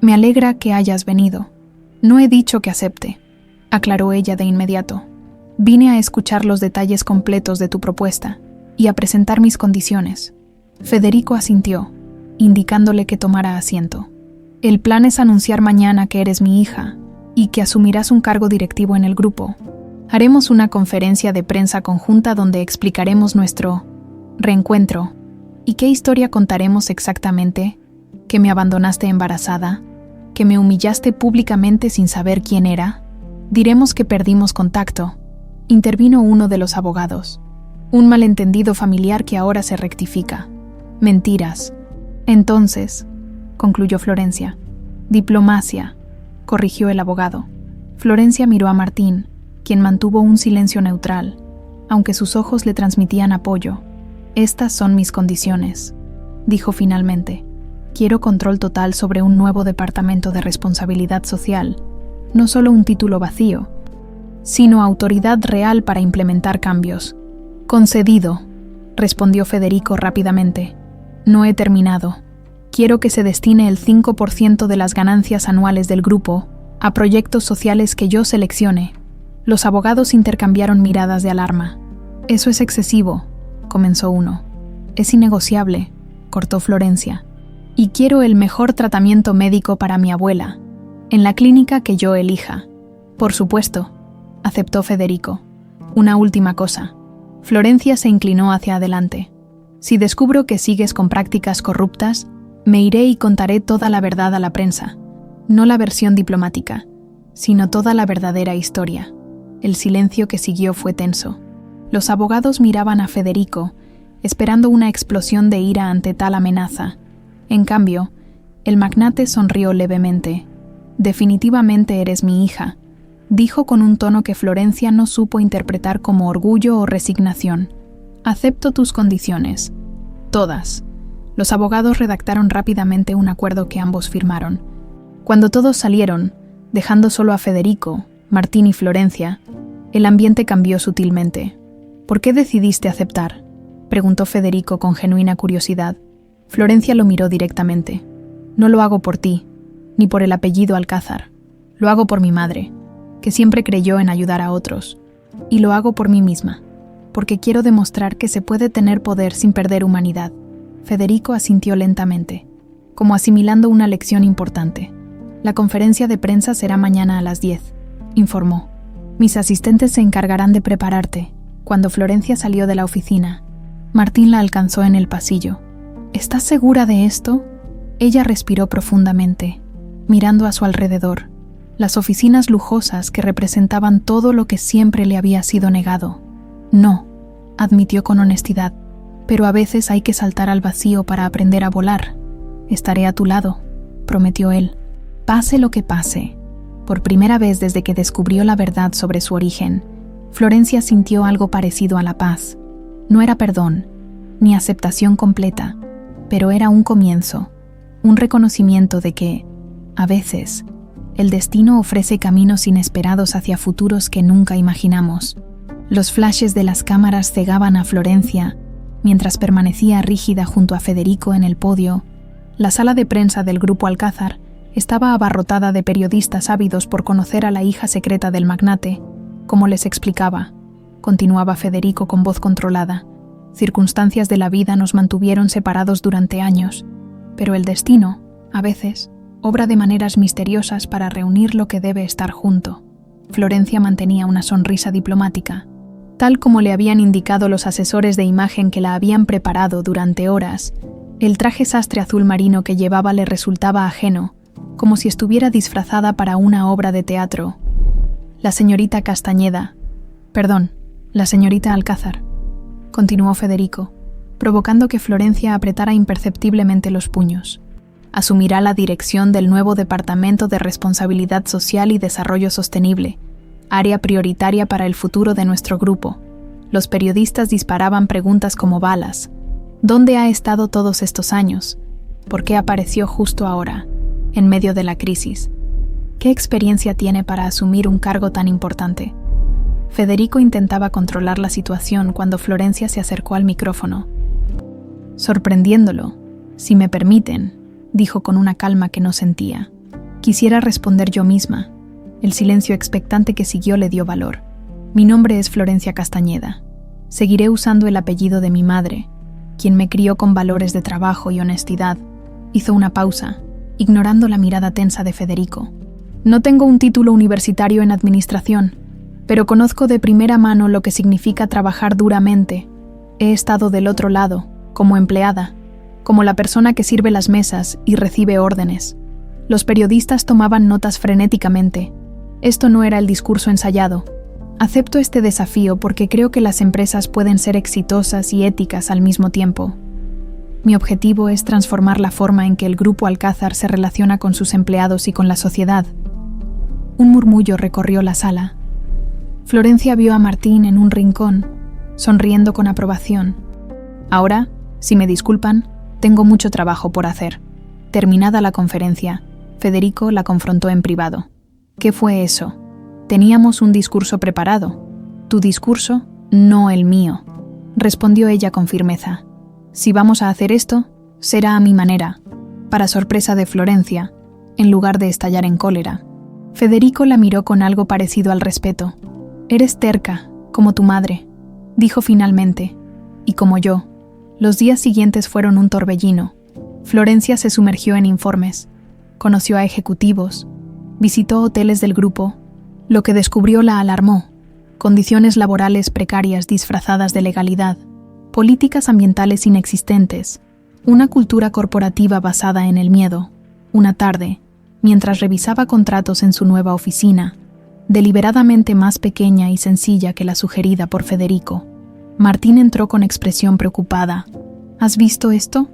Me alegra que hayas venido. No he dicho que acepte, aclaró ella de inmediato. Vine a escuchar los detalles completos de tu propuesta y a presentar mis condiciones. Federico asintió, indicándole que tomara asiento. El plan es anunciar mañana que eres mi hija y que asumirás un cargo directivo en el grupo. Haremos una conferencia de prensa conjunta donde explicaremos nuestro reencuentro. ¿Y qué historia contaremos exactamente? ¿Que me abandonaste embarazada? ¿Que me humillaste públicamente sin saber quién era? Diremos que perdimos contacto. Intervino uno de los abogados. Un malentendido familiar que ahora se rectifica. Mentiras. Entonces, concluyó Florencia. Diplomacia, corrigió el abogado. Florencia miró a Martín, quien mantuvo un silencio neutral, aunque sus ojos le transmitían apoyo. Estas son mis condiciones, dijo finalmente. Quiero control total sobre un nuevo departamento de responsabilidad social, no solo un título vacío, sino autoridad real para implementar cambios. Concedido, respondió Federico rápidamente. No he terminado. Quiero que se destine el 5% de las ganancias anuales del grupo a proyectos sociales que yo seleccione. Los abogados intercambiaron miradas de alarma. Eso es excesivo, comenzó uno. Es innegociable, cortó Florencia. Y quiero el mejor tratamiento médico para mi abuela, en la clínica que yo elija. Por supuesto, aceptó Federico. Una última cosa. Florencia se inclinó hacia adelante. Si descubro que sigues con prácticas corruptas, me iré y contaré toda la verdad a la prensa. No la versión diplomática, sino toda la verdadera historia. El silencio que siguió fue tenso. Los abogados miraban a Federico, esperando una explosión de ira ante tal amenaza. En cambio, el magnate sonrió levemente. Definitivamente eres mi hija, dijo con un tono que Florencia no supo interpretar como orgullo o resignación. Acepto tus condiciones. Todas. Los abogados redactaron rápidamente un acuerdo que ambos firmaron. Cuando todos salieron, dejando solo a Federico, Martín y Florencia, el ambiente cambió sutilmente. ¿Por qué decidiste aceptar?, preguntó Federico con genuina curiosidad. Florencia lo miró directamente. No lo hago por ti, ni por el apellido Alcázar. Lo hago por mi madre, que siempre creyó en ayudar a otros. Y lo hago por mí misma, porque quiero demostrar que se puede tener poder sin perder humanidad. Federico asintió lentamente, como asimilando una lección importante. La conferencia de prensa será mañana a las 10, informó. Mis asistentes se encargarán de prepararte. Cuando Florencia salió de la oficina, Martín la alcanzó en el pasillo. ¿Estás segura de esto? Ella respiró profundamente, mirando a su alrededor. Las oficinas lujosas que representaban todo lo que siempre le había sido negado. No, admitió con honestidad, pero a veces hay que saltar al vacío para aprender a volar. Estaré a tu lado, prometió él. Pase lo que pase. Por primera vez desde que descubrió la verdad sobre su origen, Florencia sintió algo parecido a la paz. No era perdón, ni aceptación completa, pero era un comienzo, un reconocimiento de que, a veces, el destino ofrece caminos inesperados hacia futuros que nunca imaginamos. Los flashes de las cámaras cegaban a Florencia, mientras permanecía rígida junto a Federico en el podio. La sala de prensa del Grupo Alcázar estaba abarrotada de periodistas ávidos por conocer a la hija secreta del magnate. Como les explicaba, continuaba Federico con voz controlada, circunstancias de la vida nos mantuvieron separados durante años, pero el destino, a veces, obra de maneras misteriosas para reunir lo que debe estar junto. Florencia mantenía una sonrisa diplomática. Tal como le habían indicado los asesores de imagen que la habían preparado durante horas, el traje sastre azul marino que llevaba le resultaba ajeno, como si estuviera disfrazada para una obra de teatro. La señorita Alcázar, continuó Federico, provocando que Florencia apretara imperceptiblemente los puños. Asumirá la dirección del nuevo Departamento de Responsabilidad Social y Desarrollo Sostenible, área prioritaria para el futuro de nuestro grupo. Los periodistas disparaban preguntas como balas. ¿Dónde ha estado todos estos años? ¿Por qué apareció justo ahora, en medio de la crisis? ¿Qué experiencia tiene para asumir un cargo tan importante? Federico intentaba controlar la situación cuando Florencia se acercó al micrófono. Sorprendiéndolo, si me permiten, dijo con una calma que no sentía. Quisiera responder yo misma. El silencio expectante que siguió le dio valor. Mi nombre es Florencia Castañeda. Seguiré usando el apellido de mi madre, quien me crió con valores de trabajo y honestidad. Hizo una pausa, ignorando la mirada tensa de Federico. No tengo un título universitario en administración, pero conozco de primera mano lo que significa trabajar duramente. He estado del otro lado, como empleada, como la persona que sirve las mesas y recibe órdenes. Los periodistas tomaban notas frenéticamente. Esto no era el discurso ensayado. Acepto este desafío porque creo que las empresas pueden ser exitosas y éticas al mismo tiempo. Mi objetivo es transformar la forma en que el Grupo Alcázar se relaciona con sus empleados y con la sociedad. Un murmullo recorrió la sala. Florencia vio a Martín en un rincón, sonriendo con aprobación. Ahora, si me disculpan, tengo mucho trabajo por hacer. Terminada la conferencia, Federico la confrontó en privado. ¿Qué fue eso? Teníamos un discurso preparado. Tu discurso, no el mío, respondió ella con firmeza. Si vamos a hacer esto, será a mi manera. Para sorpresa de Florencia, en lugar de estallar en cólera, Federico la miró con algo parecido al respeto. Eres terca, como tu madre, dijo finalmente, y como yo. Los días siguientes fueron un torbellino. Florencia se sumergió en informes, conoció a ejecutivos, visitó hoteles del grupo. Lo que descubrió la alarmó: condiciones laborales precarias disfrazadas de legalidad, políticas ambientales inexistentes, una cultura corporativa basada en el miedo. Una tarde, mientras revisaba contratos en su nueva oficina, deliberadamente más pequeña y sencilla que la sugerida por Federico, Martín entró con expresión preocupada. ¿Has visto esto?,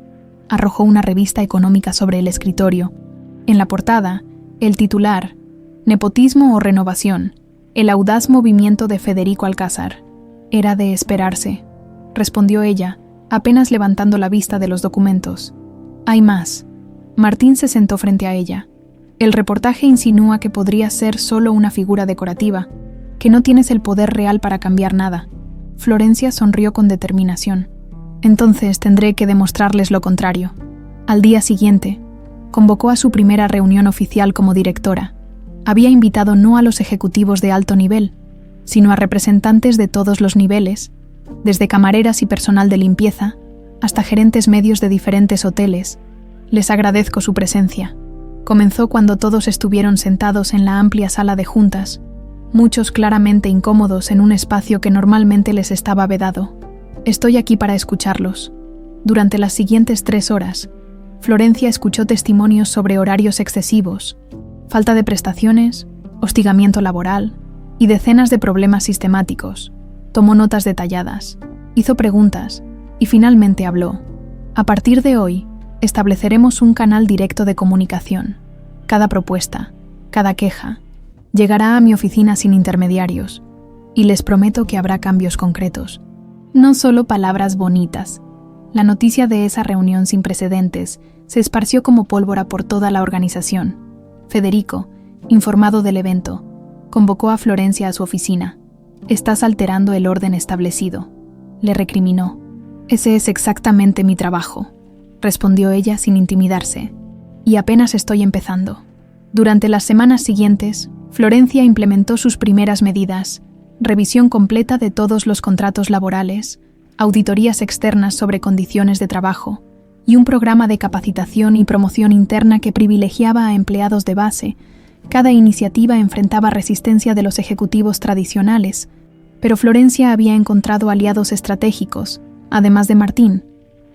arrojó una revista económica sobre el escritorio. En la portada, el titular: Nepotismo o renovación, el audaz movimiento de Federico Alcázar. Era de esperarse, respondió ella, apenas levantando la vista de los documentos. Hay más. Martín se sentó frente a ella. El reportaje insinúa que podría ser solo una figura decorativa, que no tienes el poder real para cambiar nada. Florencia sonrió con determinación. Entonces tendré que demostrarles lo contrario. Al día siguiente, convocó a su primera reunión oficial como directora. Había invitado no a los ejecutivos de alto nivel, sino a representantes de todos los niveles, desde camareras y personal de limpieza, hasta gerentes medios de diferentes hoteles. Les agradezco su presencia. Comenzó cuando todos estuvieron sentados en la amplia sala de juntas, muchos claramente incómodos en un espacio que normalmente les estaba vedado. Estoy aquí para escucharlos. Durante las siguientes 3 horas, Florencia escuchó testimonios sobre horarios excesivos, falta de prestaciones, hostigamiento laboral y decenas de problemas sistemáticos. Tomó notas detalladas, hizo preguntas y finalmente habló. A partir de hoy, estableceremos un canal directo de comunicación. Cada propuesta, cada queja, llegará a mi oficina sin intermediarios, y les prometo que habrá cambios concretos. No solo palabras bonitas. La noticia de esa reunión sin precedentes se esparció como pólvora por toda la organización. Federico, informado del evento, convocó a Florencia a su oficina. «Estás alterando el orden establecido», le recriminó. «Ese es exactamente mi trabajo», respondió ella sin intimidarse. «Y apenas estoy empezando». Durante las semanas siguientes, Florencia implementó sus primeras medidas: revisión completa de todos los contratos laborales, auditorías externas sobre condiciones de trabajo y un programa de capacitación y promoción interna que privilegiaba a empleados de base. Cada iniciativa enfrentaba resistencia de los ejecutivos tradicionales, pero Florencia había encontrado aliados estratégicos, además de Martín.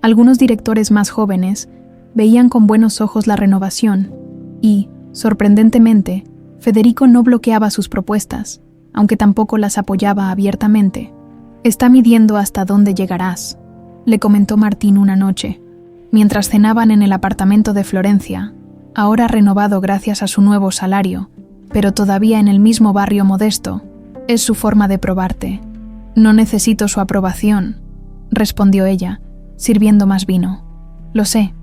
Algunos directores más jóvenes veían con buenos ojos la renovación y, sorprendentemente, Federico no bloqueaba sus propuestas, aunque tampoco las apoyaba abiertamente. «Está midiendo hasta dónde llegarás», le comentó Martín una noche, mientras cenaban en el apartamento de Florencia, ahora renovado gracias a su nuevo salario, pero todavía en el mismo barrio modesto. «Es su forma de probarte. No necesito su aprobación», respondió ella, sirviendo más vino. «Lo sé,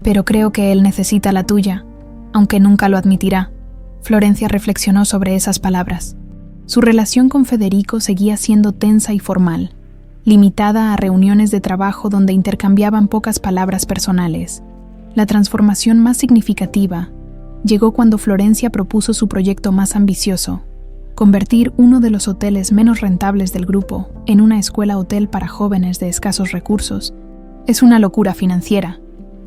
pero creo que él necesita la tuya, aunque nunca lo admitirá». Florencia reflexionó sobre esas palabras. Su relación con Federico seguía siendo tensa y formal, limitada a reuniones de trabajo donde intercambiaban pocas palabras personales. La transformación más significativa llegó cuando Florencia propuso su proyecto más ambicioso: convertir uno de los hoteles menos rentables del grupo en una escuela hotel para jóvenes de escasos recursos. «Es una locura financiera»,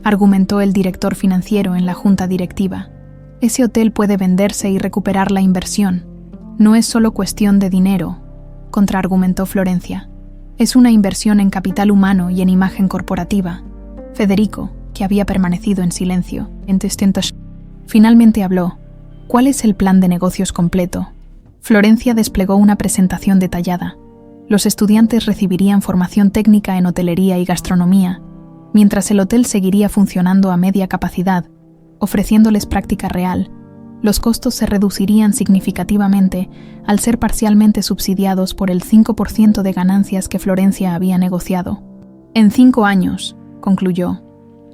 argumentó el director financiero en la junta directiva. «Ese hotel puede venderse y recuperar la inversión. No es solo cuestión de dinero», contraargumentó Florencia. «Es una inversión en capital humano y en imagen corporativa». Federico, que había permanecido en silencio, finalmente habló. ¿Cuál es el plan de negocios completo? Florencia desplegó una presentación detallada. Los estudiantes recibirían formación técnica en hotelería y gastronomía, mientras el hotel seguiría funcionando a media capacidad, ofreciéndoles práctica real. Los costos se reducirían significativamente al ser parcialmente subsidiados por el 5% de ganancias que Florencia había negociado. En 5 años, concluyó,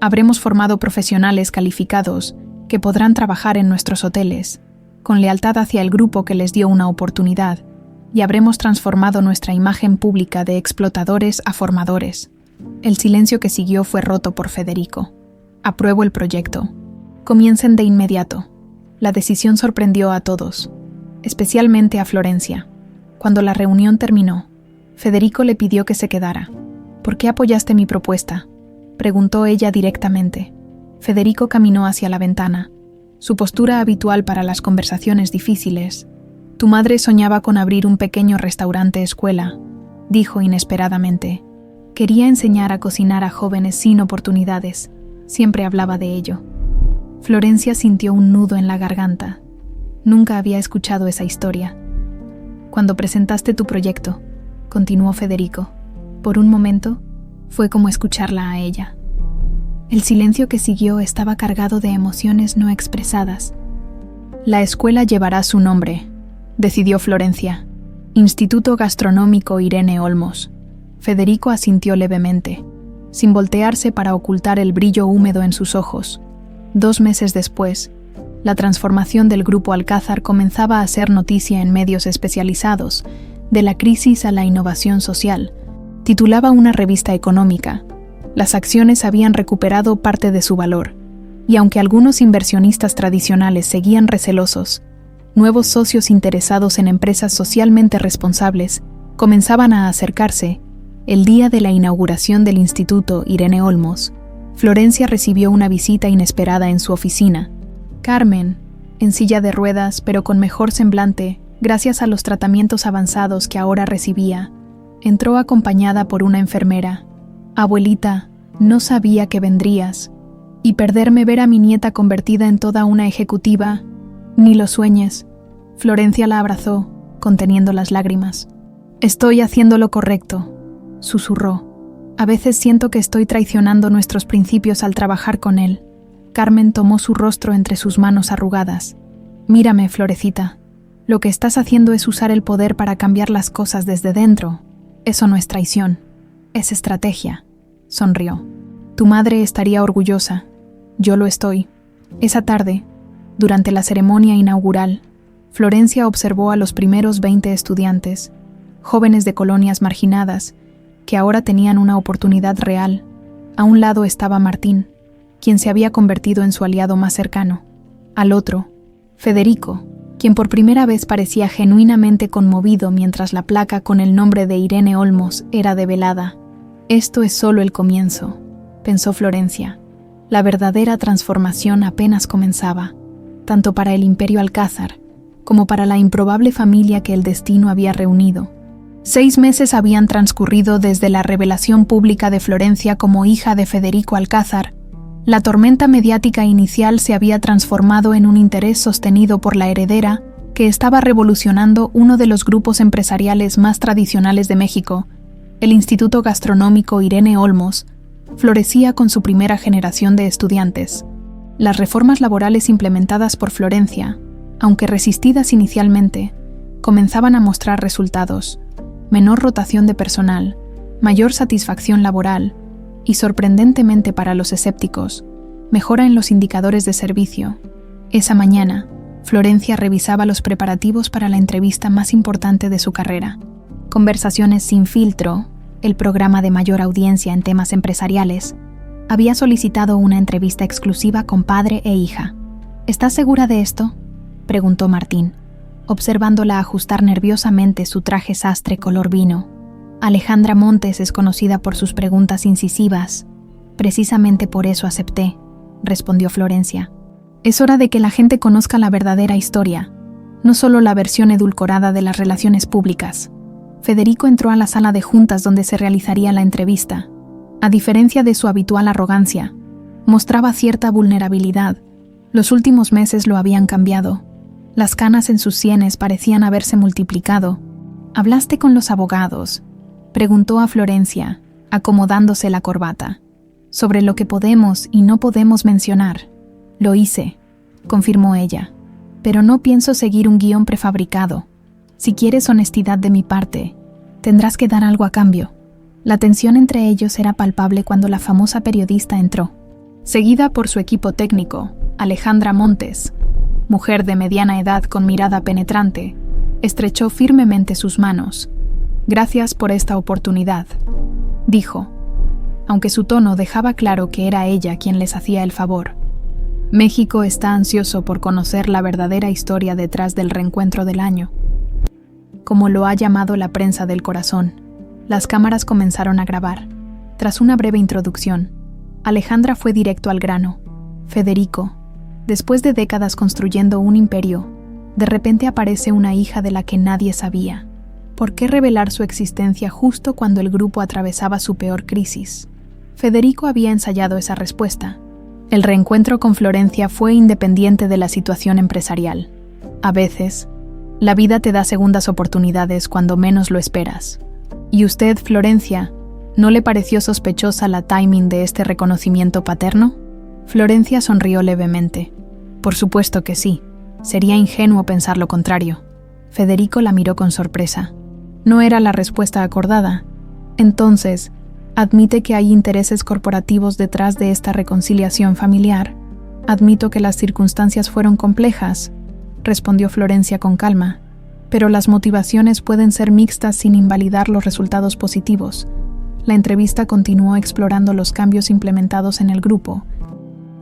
habremos formado profesionales calificados que podrán trabajar en nuestros hoteles, con lealtad hacia el grupo que les dio una oportunidad, y habremos transformado nuestra imagen pública de explotadores a formadores. El silencio que siguió fue roto por Federico. Apruebo el proyecto. Comiencen de inmediato. La decisión sorprendió a todos, especialmente a Florencia. Cuando la reunión terminó, Federico le pidió que se quedara. ¿Por qué apoyaste mi propuesta?, preguntó ella directamente. Federico caminó hacia la ventana, su postura habitual para las conversaciones difíciles. Tu madre soñaba con abrir un pequeño restaurante escuela, dijo inesperadamente. Quería enseñar a cocinar a jóvenes sin oportunidades. Siempre hablaba de ello. Florencia sintió un nudo en la garganta. Nunca había escuchado esa historia. Cuando presentaste tu proyecto, continuó Federico, por un momento fue como escucharla a ella. El silencio que siguió estaba cargado de emociones no expresadas. La escuela llevará su nombre, decidió Florencia. Instituto Gastronómico Irene Olmos. Federico asintió levemente, sin voltearse para ocultar el brillo húmedo en sus ojos. 2 meses después, la transformación del Grupo Alcázar comenzaba a ser noticia en medios especializados, de la crisis a la innovación social. Titulaba una revista económica. Las acciones habían recuperado parte de su valor, y aunque algunos inversionistas tradicionales seguían recelosos, nuevos socios interesados en empresas socialmente responsables comenzaban a acercarse. El día de la inauguración del Instituto Irene Olmos, Florencia recibió una visita inesperada en su oficina. Carmen, en silla de ruedas pero con mejor semblante, gracias a los tratamientos avanzados que ahora recibía, entró acompañada por una enfermera. Abuelita, no sabía que vendrías. Y perderme ver a mi nieta convertida en toda una ejecutiva, ni lo sueñes. Florencia la abrazó, conteniendo las lágrimas. Estoy haciendo lo correcto, susurró. A veces siento que estoy traicionando nuestros principios al trabajar con él. Carmen tomó su rostro entre sus manos arrugadas. Mírame, Florecita. Lo que estás haciendo es usar el poder para cambiar las cosas desde dentro. Eso no es traición, es estrategia. Sonrió. Tu madre estaría orgullosa. Yo lo estoy. Esa tarde, durante la ceremonia inaugural, Florencia observó a los primeros 20 estudiantes, jóvenes de colonias marginadas, que ahora tenían una oportunidad real. A un lado estaba Martín, quien se había convertido en su aliado más cercano. Al otro, Federico, quien por primera vez parecía genuinamente conmovido mientras la placa con el nombre de Irene Olmos era develada. Esto es solo el comienzo, pensó Florencia. La verdadera transformación apenas comenzaba, tanto para el Imperio Alcázar como para la improbable familia que el destino había reunido. 6 meses habían transcurrido desde la revelación pública de Florencia como hija de Federico Alcázar. La tormenta mediática inicial se había transformado en un interés sostenido por la heredera que estaba revolucionando uno de los grupos empresariales más tradicionales de México. El Instituto Gastronómico Irene Olmos florecía con su primera generación de estudiantes. Las reformas laborales implementadas por Florencia, aunque resistidas inicialmente, comenzaban a mostrar resultados: menor rotación de personal, mayor satisfacción laboral y, sorprendentemente para los escépticos, mejora en los indicadores de servicio. Esa mañana, Florencia revisaba los preparativos para la entrevista más importante de su carrera. Conversaciones sin filtro, el programa de mayor audiencia en temas empresariales, había solicitado una entrevista exclusiva con padre e hija. ¿Estás segura de esto?, preguntó Martín, observándola ajustar nerviosamente su traje sastre color vino. Alejandra Montes es conocida por sus preguntas incisivas. Precisamente por eso acepté, respondió Florencia. Es hora de que la gente conozca la verdadera historia, no solo la versión edulcorada de las relaciones públicas. Federico entró a la sala de juntas donde se realizaría la entrevista. A diferencia de su habitual arrogancia, mostraba cierta vulnerabilidad. Los últimos meses lo habían cambiado. Las canas en sus sienes parecían haberse multiplicado. «¿Hablaste con los abogados?», preguntó a Florencia, acomodándose la corbata. «Sobre lo que podemos y no podemos mencionar». «Lo hice», confirmó ella. «Pero no pienso seguir un guión prefabricado. Si quieres honestidad de mi parte, tendrás que dar algo a cambio». La tensión entre ellos era palpable cuando la famosa periodista entró, seguida por su equipo técnico, Alejandra Montes. Mujer de mediana edad con mirada penetrante, estrechó firmemente sus manos. «Gracias por esta oportunidad», dijo, aunque su tono dejaba claro que era ella quien les hacía el favor. México está ansioso por conocer la verdadera historia detrás del reencuentro del año, como lo ha llamado la prensa del corazón. Las cámaras comenzaron a grabar. Tras una breve introducción, Alejandra fue directo al grano. «Federico, después de décadas construyendo un imperio, de repente aparece una hija de la que nadie sabía. ¿Por qué revelar su existencia justo cuando el grupo atravesaba su peor crisis?». Federico había ensayado esa respuesta. El reencuentro con Florencia fue independiente de la situación empresarial. A veces, la vida te da segundas oportunidades cuando menos lo esperas. ¿Y usted, Florencia, no le pareció sospechosa la timing de este reconocimiento paterno? Florencia sonrió levemente. Por supuesto que sí. Sería ingenuo pensar lo contrario. Federico la miró con sorpresa. No era la respuesta acordada. Entonces, ¿admite que hay intereses corporativos detrás de esta reconciliación familiar? Admito que las circunstancias fueron complejas, respondió Florencia con calma, pero las motivaciones pueden ser mixtas sin invalidar los resultados positivos. La entrevista continuó explorando los cambios implementados en el grupo.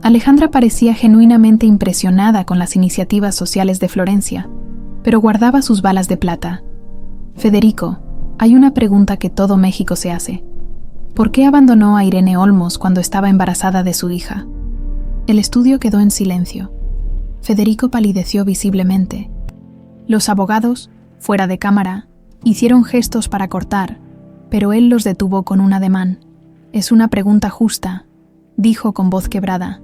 Alejandra parecía genuinamente impresionada con las iniciativas sociales de Florencia, pero guardaba sus balas de plata. Federico, hay una pregunta que todo México se hace. ¿Por qué abandonó a Irene Olmos cuando estaba embarazada de su hija? El estudio quedó en silencio. Federico palideció visiblemente. Los abogados, fuera de cámara, hicieron gestos para cortar, pero él los detuvo con un ademán. «Es una pregunta justa», dijo con voz quebrada.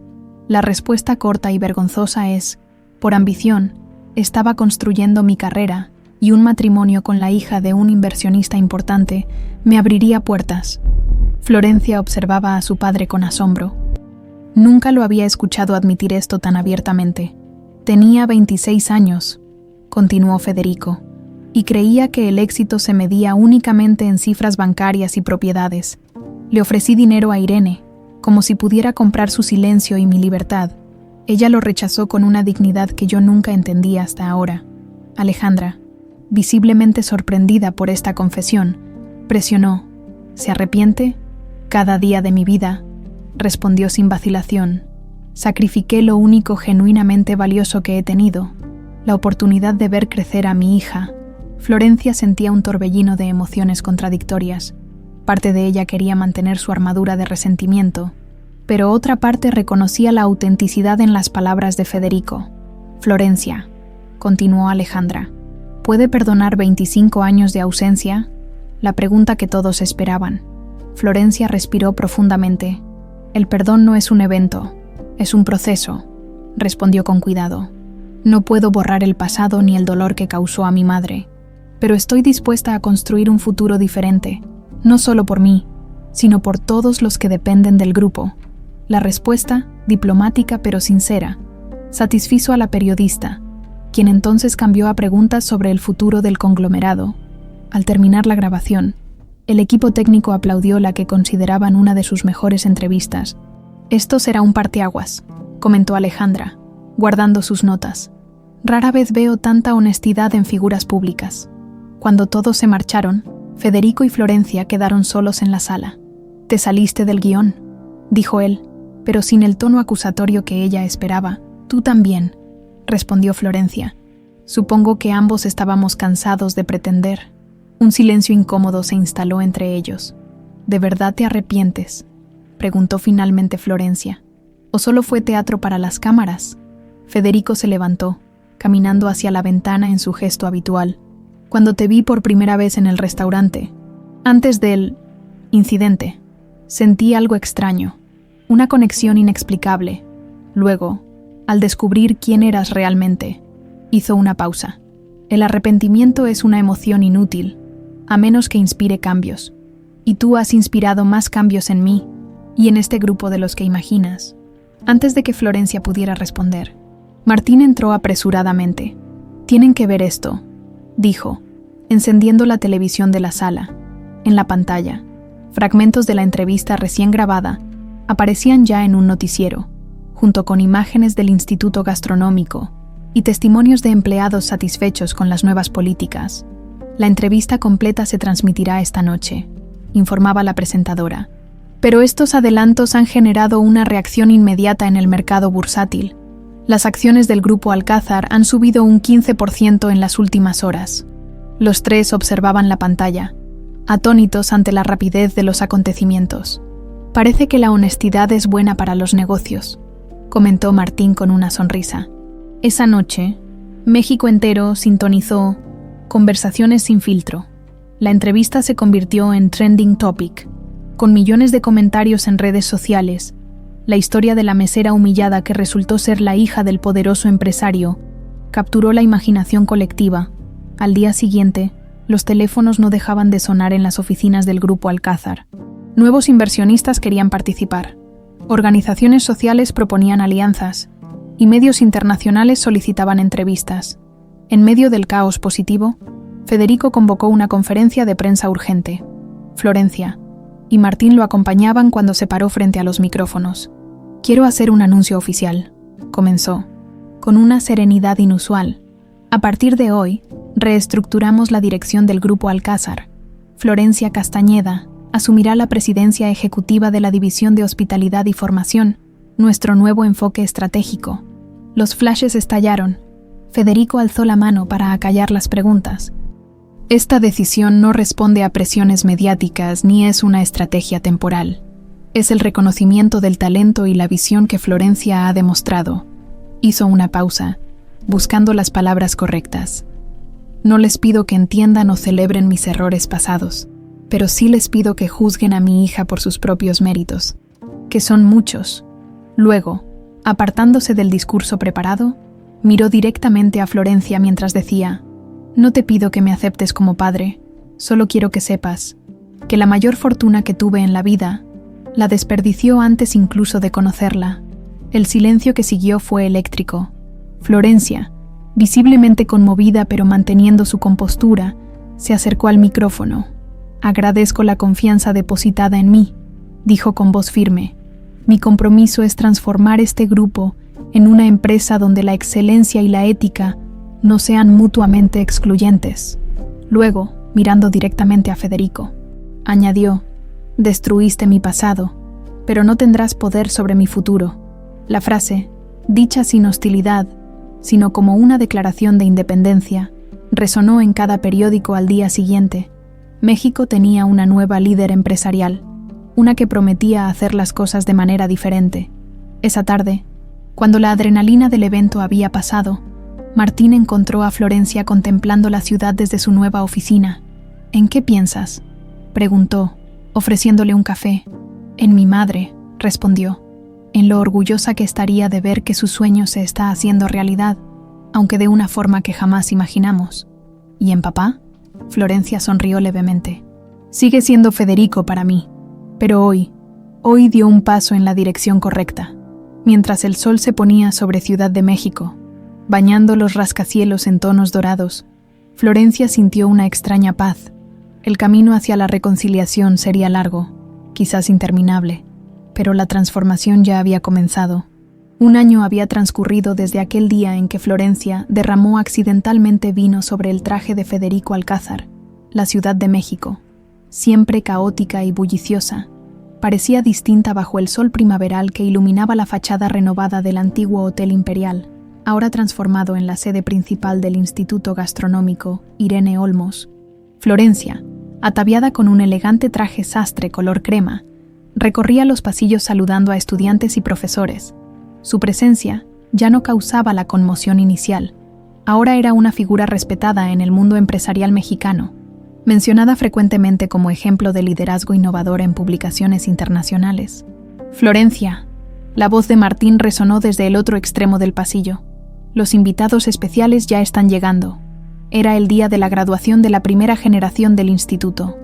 «La respuesta corta y vergonzosa es, por ambición, estaba construyendo mi carrera y un matrimonio con la hija de un inversionista importante me abriría puertas». Florencia observaba a su padre con asombro. Nunca lo había escuchado admitir esto tan abiertamente. «Tenía 26 años», continuó Federico, «y creía que el éxito se medía únicamente en cifras bancarias y propiedades. Le ofrecí dinero a Irene, como si pudiera comprar su silencio y mi libertad. Ella lo rechazó con una dignidad que yo nunca entendí hasta ahora». Alejandra, visiblemente sorprendida por esta confesión, presionó. «¿Se arrepiente?» «Cada día de mi vida», respondió sin vacilación. «Sacrifiqué lo único genuinamente valioso que he tenido, la oportunidad de ver crecer a mi hija». Florencia sentía un torbellino de emociones contradictorias. Parte de ella quería mantener su armadura de resentimiento, pero otra parte reconocía la autenticidad en las palabras de Federico. «Florencia», continuó Alejandra, «¿puede perdonar 25 años de ausencia?». La pregunta que todos esperaban. Florencia respiró profundamente. «El perdón no es un evento, es un proceso», respondió con cuidado. «No puedo borrar el pasado ni el dolor que causó a mi madre, pero estoy dispuesta a construir un futuro diferente, no solo por mí, sino por todos los que dependen del grupo». La respuesta, diplomática pero sincera, satisfizo a la periodista, quien entonces cambió a preguntas sobre el futuro del conglomerado. Al terminar la grabación, el equipo técnico aplaudió la que consideraban una de sus mejores entrevistas. «Esto será un parteaguas», comentó Alejandra, guardando sus notas. «Rara vez veo tanta honestidad en figuras públicas». Cuando todos se marcharon, Federico y Florencia quedaron solos en la sala. «Te saliste del guión», dijo él, pero sin el tono acusatorio que ella esperaba. «Tú también», respondió Florencia. «Supongo que ambos estábamos cansados de pretender». Un silencio incómodo se instaló entre ellos. «¿De verdad te arrepientes?», preguntó finalmente Florencia. «¿O solo fue teatro para las cámaras?». Federico se levantó, caminando hacia la ventana en su gesto habitual. «Cuando te vi por primera vez en el restaurante, antes del incidente», Sentí algo extraño, una conexión inexplicable. Luego, al descubrir quién eras realmente, hizo una pausa. El arrepentimiento es una emoción inútil, a menos que inspire cambios. Y tú has inspirado más cambios en mí y en este grupo de los que imaginas. Antes de que Florencia pudiera responder, Martín entró apresuradamente. «Tienen que ver esto», dijo, encendiendo la televisión de la sala. En la pantalla, fragmentos de la entrevista recién grabada aparecían ya en un noticiero, junto con imágenes del Instituto Gastronómico y testimonios de empleados satisfechos con las nuevas políticas. «La entrevista completa se transmitirá esta noche», informaba la presentadora. Pero estos adelantos han generado una reacción inmediata en el mercado bursátil. Las acciones del Grupo Alcázar han subido un 15% en las últimas horas. Los tres observaban la pantalla, atónitos ante la rapidez de los acontecimientos. «Parece que la honestidad es buena para los negocios», comentó Martín con una sonrisa. Esa noche, México entero sintonizó Conversaciones sin filtro. La entrevista se convirtió en trending topic, con millones de comentarios en redes sociales. La historia de la mesera humillada que resultó ser la hija del poderoso empresario capturó la imaginación colectiva. Al día siguiente, los teléfonos no dejaban de sonar en las oficinas del Grupo Alcázar. Nuevos inversionistas querían participar. Organizaciones sociales proponían alianzas y medios internacionales solicitaban entrevistas. En medio del caos positivo, Federico convocó una conferencia de prensa urgente. Florencia y Martín lo acompañaban cuando se paró frente a los micrófonos. «Quiero hacer un anuncio oficial», comenzó, con una serenidad inusual. «A partir de hoy, reestructuramos la dirección del Grupo Alcázar. Florencia Castañeda asumirá la presidencia ejecutiva de la División de Hospitalidad y Formación, nuestro nuevo enfoque estratégico». Los flashes estallaron. Federico alzó la mano para acallar las preguntas. «Esta decisión no responde a presiones mediáticas ni es una estrategia temporal. Es el reconocimiento del talento y la visión que Florencia ha demostrado». Hizo una pausa, buscando las palabras correctas. «No les pido que entiendan o celebren mis errores pasados, pero sí les pido que juzguen a mi hija por sus propios méritos, que son muchos». Luego, apartándose del discurso preparado, miró directamente a Florencia mientras decía: «No te pido que me aceptes como padre, solo quiero que sepas que la mayor fortuna que tuve en la vida la desperdició antes incluso de conocerla». El silencio que siguió fue eléctrico. Florencia, visiblemente conmovida pero manteniendo su compostura, se acercó al micrófono. «Agradezco la confianza depositada en mí», dijo con voz firme. «Mi compromiso es transformar este grupo en una empresa donde la excelencia y la ética no sean mutuamente excluyentes». Luego, mirando directamente a Federico, añadió: «Destruiste mi pasado, pero no tendrás poder sobre mi futuro». La frase, dicha sin hostilidad, sino como una declaración de independencia, resonó en cada periódico al día siguiente. México tenía una nueva líder empresarial, una que prometía hacer las cosas de manera diferente. Esa tarde, cuando la adrenalina del evento había pasado, Martín encontró a Florencia contemplando la ciudad desde su nueva oficina. «¿En qué piensas?», preguntó, ofreciéndole un café. «En mi madre», respondió, «en lo orgullosa que estaría de ver que su sueño se está haciendo realidad, aunque de una forma que jamás imaginamos». «¿Y en papá?», Florencia sonrió levemente. «Sigue siendo Federico para mí, pero hoy dio un paso en la dirección correcta». Mientras el sol se ponía sobre Ciudad de México, bañando los rascacielos en tonos dorados, Florencia sintió una extraña paz. El camino hacia la reconciliación sería largo, quizás interminable, pero la transformación ya había comenzado. Un año había transcurrido desde aquel día en que Florencia derramó accidentalmente vino sobre el traje de Federico Alcázar. La Ciudad de México, siempre caótica y bulliciosa, parecía distinta bajo el sol primaveral que iluminaba la fachada renovada del antiguo Hotel Imperial, ahora transformado en la sede principal del Instituto Gastronómico Irene Olmos. Florencia, ataviada con un elegante traje sastre color crema, recorría los pasillos saludando a estudiantes y profesores. Su presencia ya no causaba la conmoción inicial. Ahora era una figura respetada en el mundo empresarial mexicano, mencionada frecuentemente como ejemplo de liderazgo innovador en publicaciones internacionales. Florencia. La voz de Martín resonó desde el otro extremo del pasillo. Los invitados especiales ya están llegando. Era el día de la graduación de la primera generación del instituto,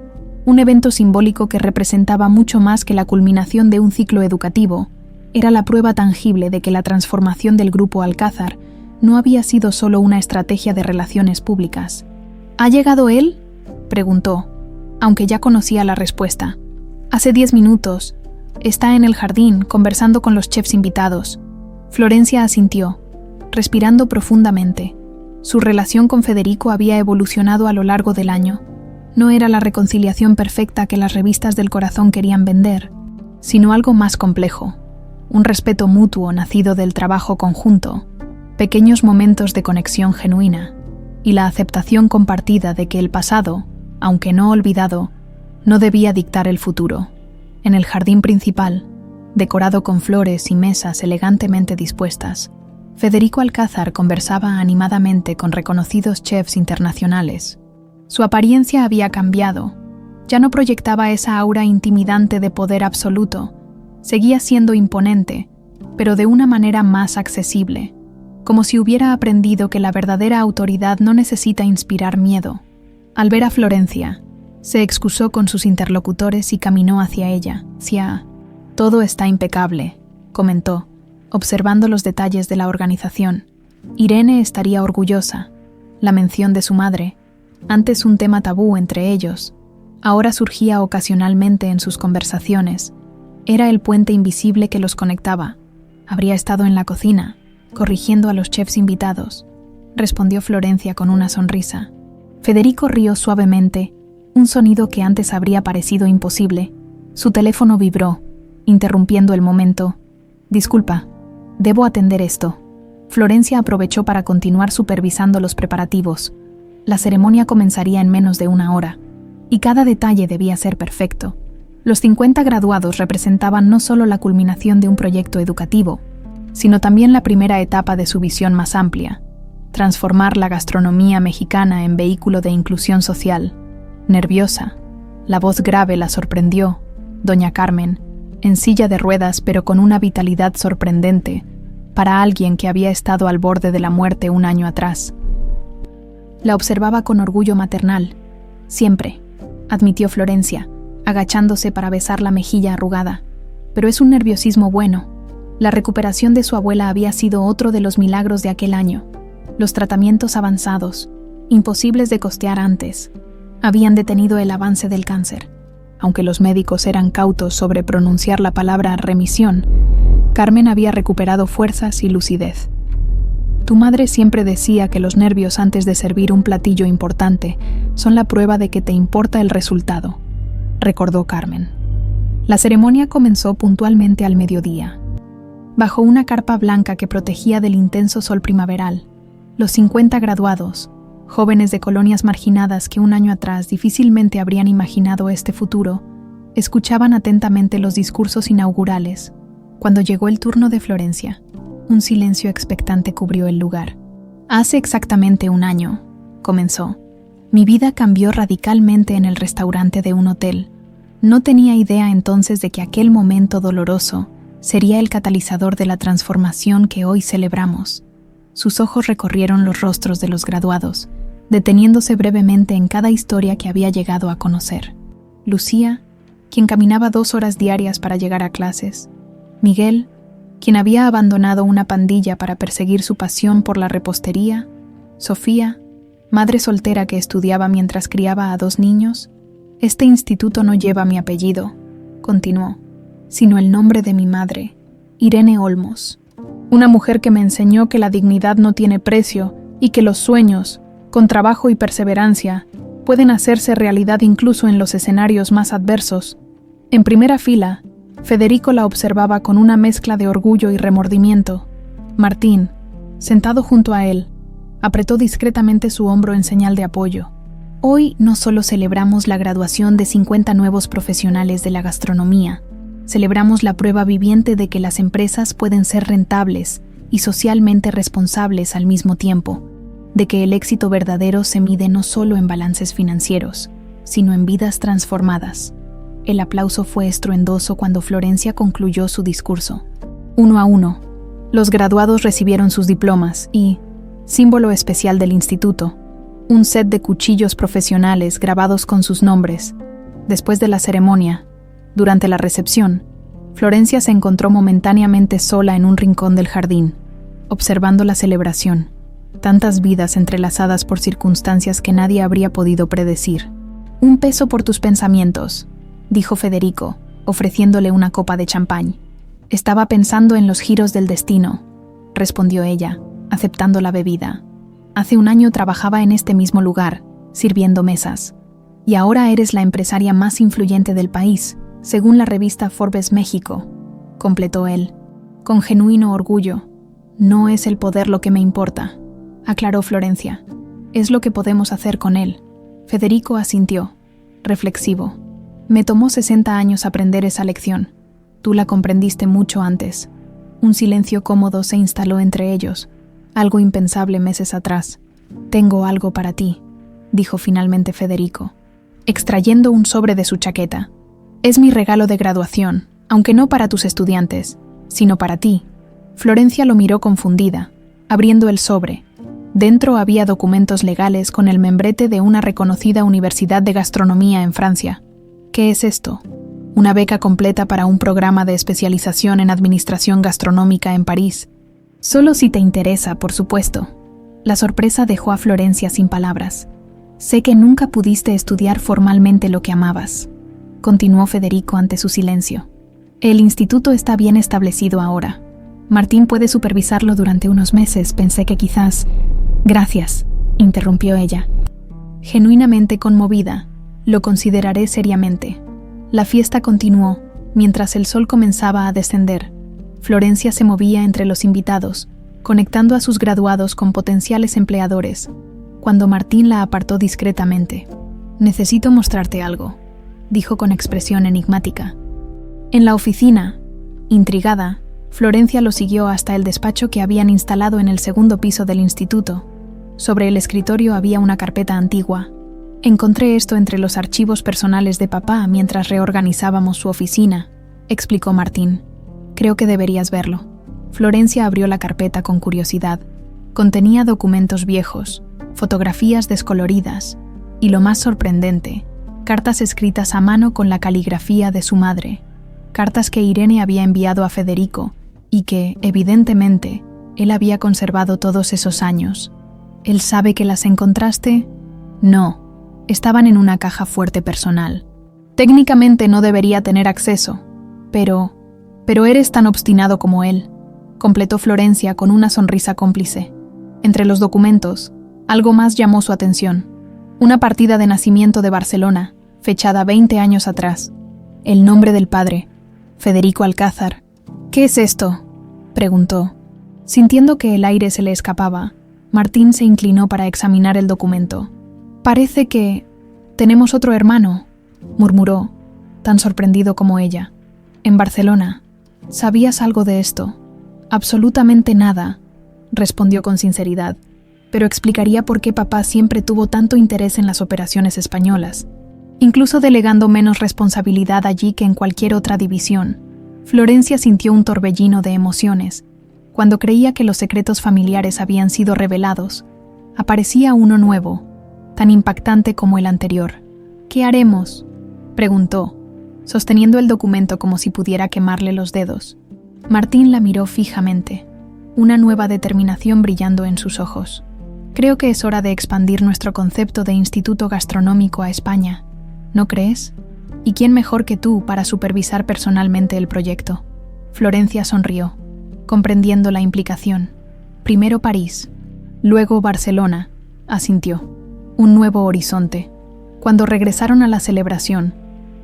un evento simbólico que representaba mucho más que la culminación de un ciclo educativo. Era la prueba tangible de que la transformación del Grupo Alcázar no había sido solo una estrategia de relaciones públicas. ¿Ha llegado él?, preguntó, aunque ya conocía la respuesta. Hace 10 minutos. Está en el jardín, conversando con los chefs invitados. Florencia asintió, respirando profundamente. Su relación con Federico había evolucionado a lo largo del año. No era la reconciliación perfecta que las revistas del corazón querían vender, sino algo más complejo. Un respeto mutuo nacido del trabajo conjunto, pequeños momentos de conexión genuina y la aceptación compartida de que el pasado, aunque no olvidado, no debía dictar el futuro. En el jardín principal, decorado con flores y mesas elegantemente dispuestas, Federico Alcázar conversaba animadamente con reconocidos chefs internacionales. Su apariencia había cambiado. Ya no proyectaba esa aura intimidante de poder absoluto. Seguía siendo imponente, pero de una manera más accesible, como si hubiera aprendido que la verdadera autoridad no necesita inspirar miedo. Al ver a Florencia, se excusó con sus interlocutores y caminó hacia ella. Todo está impecable, comentó, observando los detalles de la organización. Irene estaría orgullosa. La mención de su madre, antes un tema tabú entre ellos, ahora surgía ocasionalmente en sus conversaciones. Era el puente invisible que los conectaba. Habría estado en la cocina, corrigiendo a los chefs invitados, respondió Florencia con una sonrisa. Federico rió suavemente, un sonido que antes habría parecido imposible. Su teléfono vibró, interrumpiendo el momento. Disculpa, debo atender esto. Florencia aprovechó para continuar supervisando los preparativos. La ceremonia comenzaría en menos de una hora, y cada detalle debía ser perfecto. Los 50 graduados representaban no solo la culminación de un proyecto educativo, sino también la primera etapa de su visión más amplia: transformar la gastronomía mexicana en vehículo de inclusión social. Nerviosa, la voz grave la sorprendió. Doña Carmen, en silla de ruedas pero con una vitalidad sorprendente para alguien que había estado al borde de la muerte un año atrás. La observaba con orgullo maternal. Siempre, admitió Florencia, agachándose para besar la mejilla arrugada. Pero es un nerviosismo bueno. La recuperación de su abuela había sido otro de los milagros de aquel año. Los tratamientos avanzados, imposibles de costear antes, habían detenido el avance del cáncer. Aunque los médicos eran cautos sobre pronunciar la palabra remisión, Carmen había recuperado fuerzas y lucidez. Tu madre siempre decía que los nervios antes de servir un platillo importante son la prueba de que te importa el resultado, recordó Carmen. La ceremonia comenzó puntualmente al mediodía. Bajo una carpa blanca que protegía del intenso sol primaveral, los 50 graduados, jóvenes de colonias marginadas que un año atrás difícilmente habrían imaginado este futuro, escuchaban atentamente los discursos inaugurales. Cuando llegó el turno de Florencia, un silencio expectante cubrió el lugar. Hace exactamente un año, comenzó, mi vida cambió radicalmente en el restaurante de un hotel. No tenía idea entonces de que aquel momento doloroso sería el catalizador de la transformación que hoy celebramos. Sus ojos recorrieron los rostros de los graduados, deteniéndose brevemente en cada historia que había llegado a conocer. Lucía, quien caminaba 2 horas diarias para llegar a clases. Miguel, quien había abandonado una pandilla para perseguir su pasión por la repostería. Sofía, madre soltera que estudiaba mientras criaba a 2 niños. Este instituto no lleva mi apellido, continuó, sino el nombre de mi madre, Irene Olmos. Una mujer que me enseñó que la dignidad no tiene precio y que los sueños, con trabajo y perseverancia, pueden hacerse realidad incluso en los escenarios más adversos. En primera fila, Federico la observaba con una mezcla de orgullo y remordimiento. Martín, sentado junto a él, apretó discretamente su hombro en señal de apoyo. Hoy no solo celebramos la graduación de 50 nuevos profesionales de la gastronomía, celebramos la prueba viviente de que las empresas pueden ser rentables y socialmente responsables al mismo tiempo, de que el éxito verdadero se mide no solo en balances financieros, sino en vidas transformadas. El aplauso fue estruendoso cuando Florencia concluyó su discurso. Uno a uno, los graduados recibieron sus diplomas y, símbolo especial del instituto, un set de cuchillos profesionales grabados con sus nombres. Después de la ceremonia, durante la recepción, Florencia se encontró momentáneamente sola en un rincón del jardín, observando la celebración. Tantas vidas entrelazadas por circunstancias que nadie habría podido predecir. «Un peso por tus pensamientos», dijo Federico, ofreciéndole una copa de champán. «Estaba pensando en los giros del destino», respondió ella, aceptando la bebida. «Hace un año trabajaba en este mismo lugar, sirviendo mesas. Y ahora eres la empresaria más influyente del país, según la revista Forbes México», completó él, con genuino orgullo. «No es el poder lo que me importa», aclaró Florencia. «Es lo que podemos hacer con él». Federico asintió, reflexivo. «Me tomó 60 años aprender esa lección. Tú la comprendiste mucho antes». Un silencio cómodo se instaló entre ellos, algo impensable meses atrás. «Tengo algo para ti», dijo finalmente Federico, extrayendo un sobre de su chaqueta. «Es mi regalo de graduación, aunque no para tus estudiantes, sino para ti». Florencia lo miró confundida, abriendo el sobre. Dentro había documentos legales con el membrete de una reconocida universidad de gastronomía en Francia. «¿Qué es esto?» «Una beca completa para un programa de especialización en administración gastronómica en París». «Solo si te interesa, por supuesto». La sorpresa dejó a Florencia sin palabras. «Sé que nunca pudiste estudiar formalmente lo que amabas», continuó Federico ante su silencio. «El instituto está bien establecido ahora. Martín puede supervisarlo durante unos meses. Pensé que quizás...» «Gracias», interrumpió ella. Genuinamente conmovida, lo consideraré seriamente. La fiesta continuó, mientras el sol comenzaba a descender. Florencia se movía entre los invitados, conectando a sus graduados con potenciales empleadores, cuando Martín la apartó discretamente. «Necesito mostrarte algo», dijo con expresión enigmática. En la oficina, intrigada, Florencia lo siguió hasta el despacho que habían instalado en el segundo piso del instituto. Sobre el escritorio había una carpeta antigua. «Encontré esto entre los archivos personales de papá mientras reorganizábamos su oficina», explicó Martín. «Creo que deberías verlo». Florencia abrió la carpeta con curiosidad. Contenía documentos viejos, fotografías descoloridas y, lo más sorprendente, cartas escritas a mano con la caligrafía de su madre. Cartas que Irene había enviado a Federico y que, evidentemente, él había conservado todos esos años. «¿Él sabe que las encontraste?» «No. Estaban en una caja fuerte personal. Técnicamente no debería tener acceso, pero eres tan obstinado como él», completó Florencia con una sonrisa cómplice. Entre los documentos, algo más llamó su atención. Una partida de nacimiento de Barcelona, fechada 20 años atrás. El nombre del padre, Federico Alcázar. «¿Qué es esto?», preguntó. Sintiendo que el aire se le escapaba, Martín se inclinó para examinar el documento. «Parece que tenemos otro hermano», murmuró, tan sorprendido como ella. «En Barcelona. ¿Sabías algo de esto?» «Absolutamente nada», respondió con sinceridad, «pero explicaría por qué papá siempre tuvo tanto interés en las operaciones españolas, incluso delegando menos responsabilidad allí que en cualquier otra división». Florencia sintió un torbellino de emociones. Cuando creía que los secretos familiares habían sido revelados, aparecía uno nuevo, tan impactante como el anterior. «¿Qué haremos?», preguntó, sosteniendo el documento como si pudiera quemarle los dedos. Martín la miró fijamente, una nueva determinación brillando en sus ojos. «Creo que es hora de expandir nuestro concepto de instituto gastronómico a España, ¿no crees? ¿Y quién mejor que tú para supervisar personalmente el proyecto?». Florencia sonrió, comprendiendo la implicación. «Primero París, luego Barcelona», asintió. «Un nuevo horizonte». Cuando regresaron a la celebración,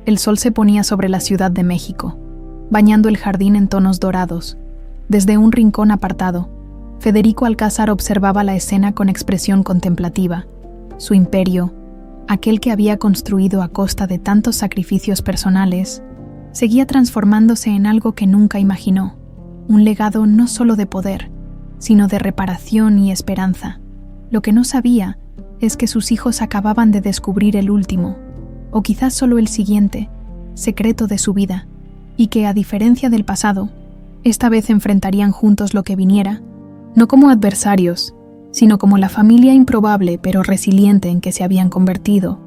el sol se ponía sobre la Ciudad de México, bañando el jardín en tonos dorados. Desde un rincón apartado, Federico Alcázar observaba la escena con expresión contemplativa. Su imperio, aquel que había construido a costa de tantos sacrificios personales, seguía transformándose en algo que nunca imaginó, un legado no solo de poder, sino de reparación y esperanza. Lo que no sabía es que sus hijos acababan de descubrir el último, o quizás solo el siguiente, secreto de su vida, y que, a diferencia del pasado, esta vez enfrentarían juntos lo que viniera, no como adversarios, sino como la familia improbable pero resiliente en que se habían convertido,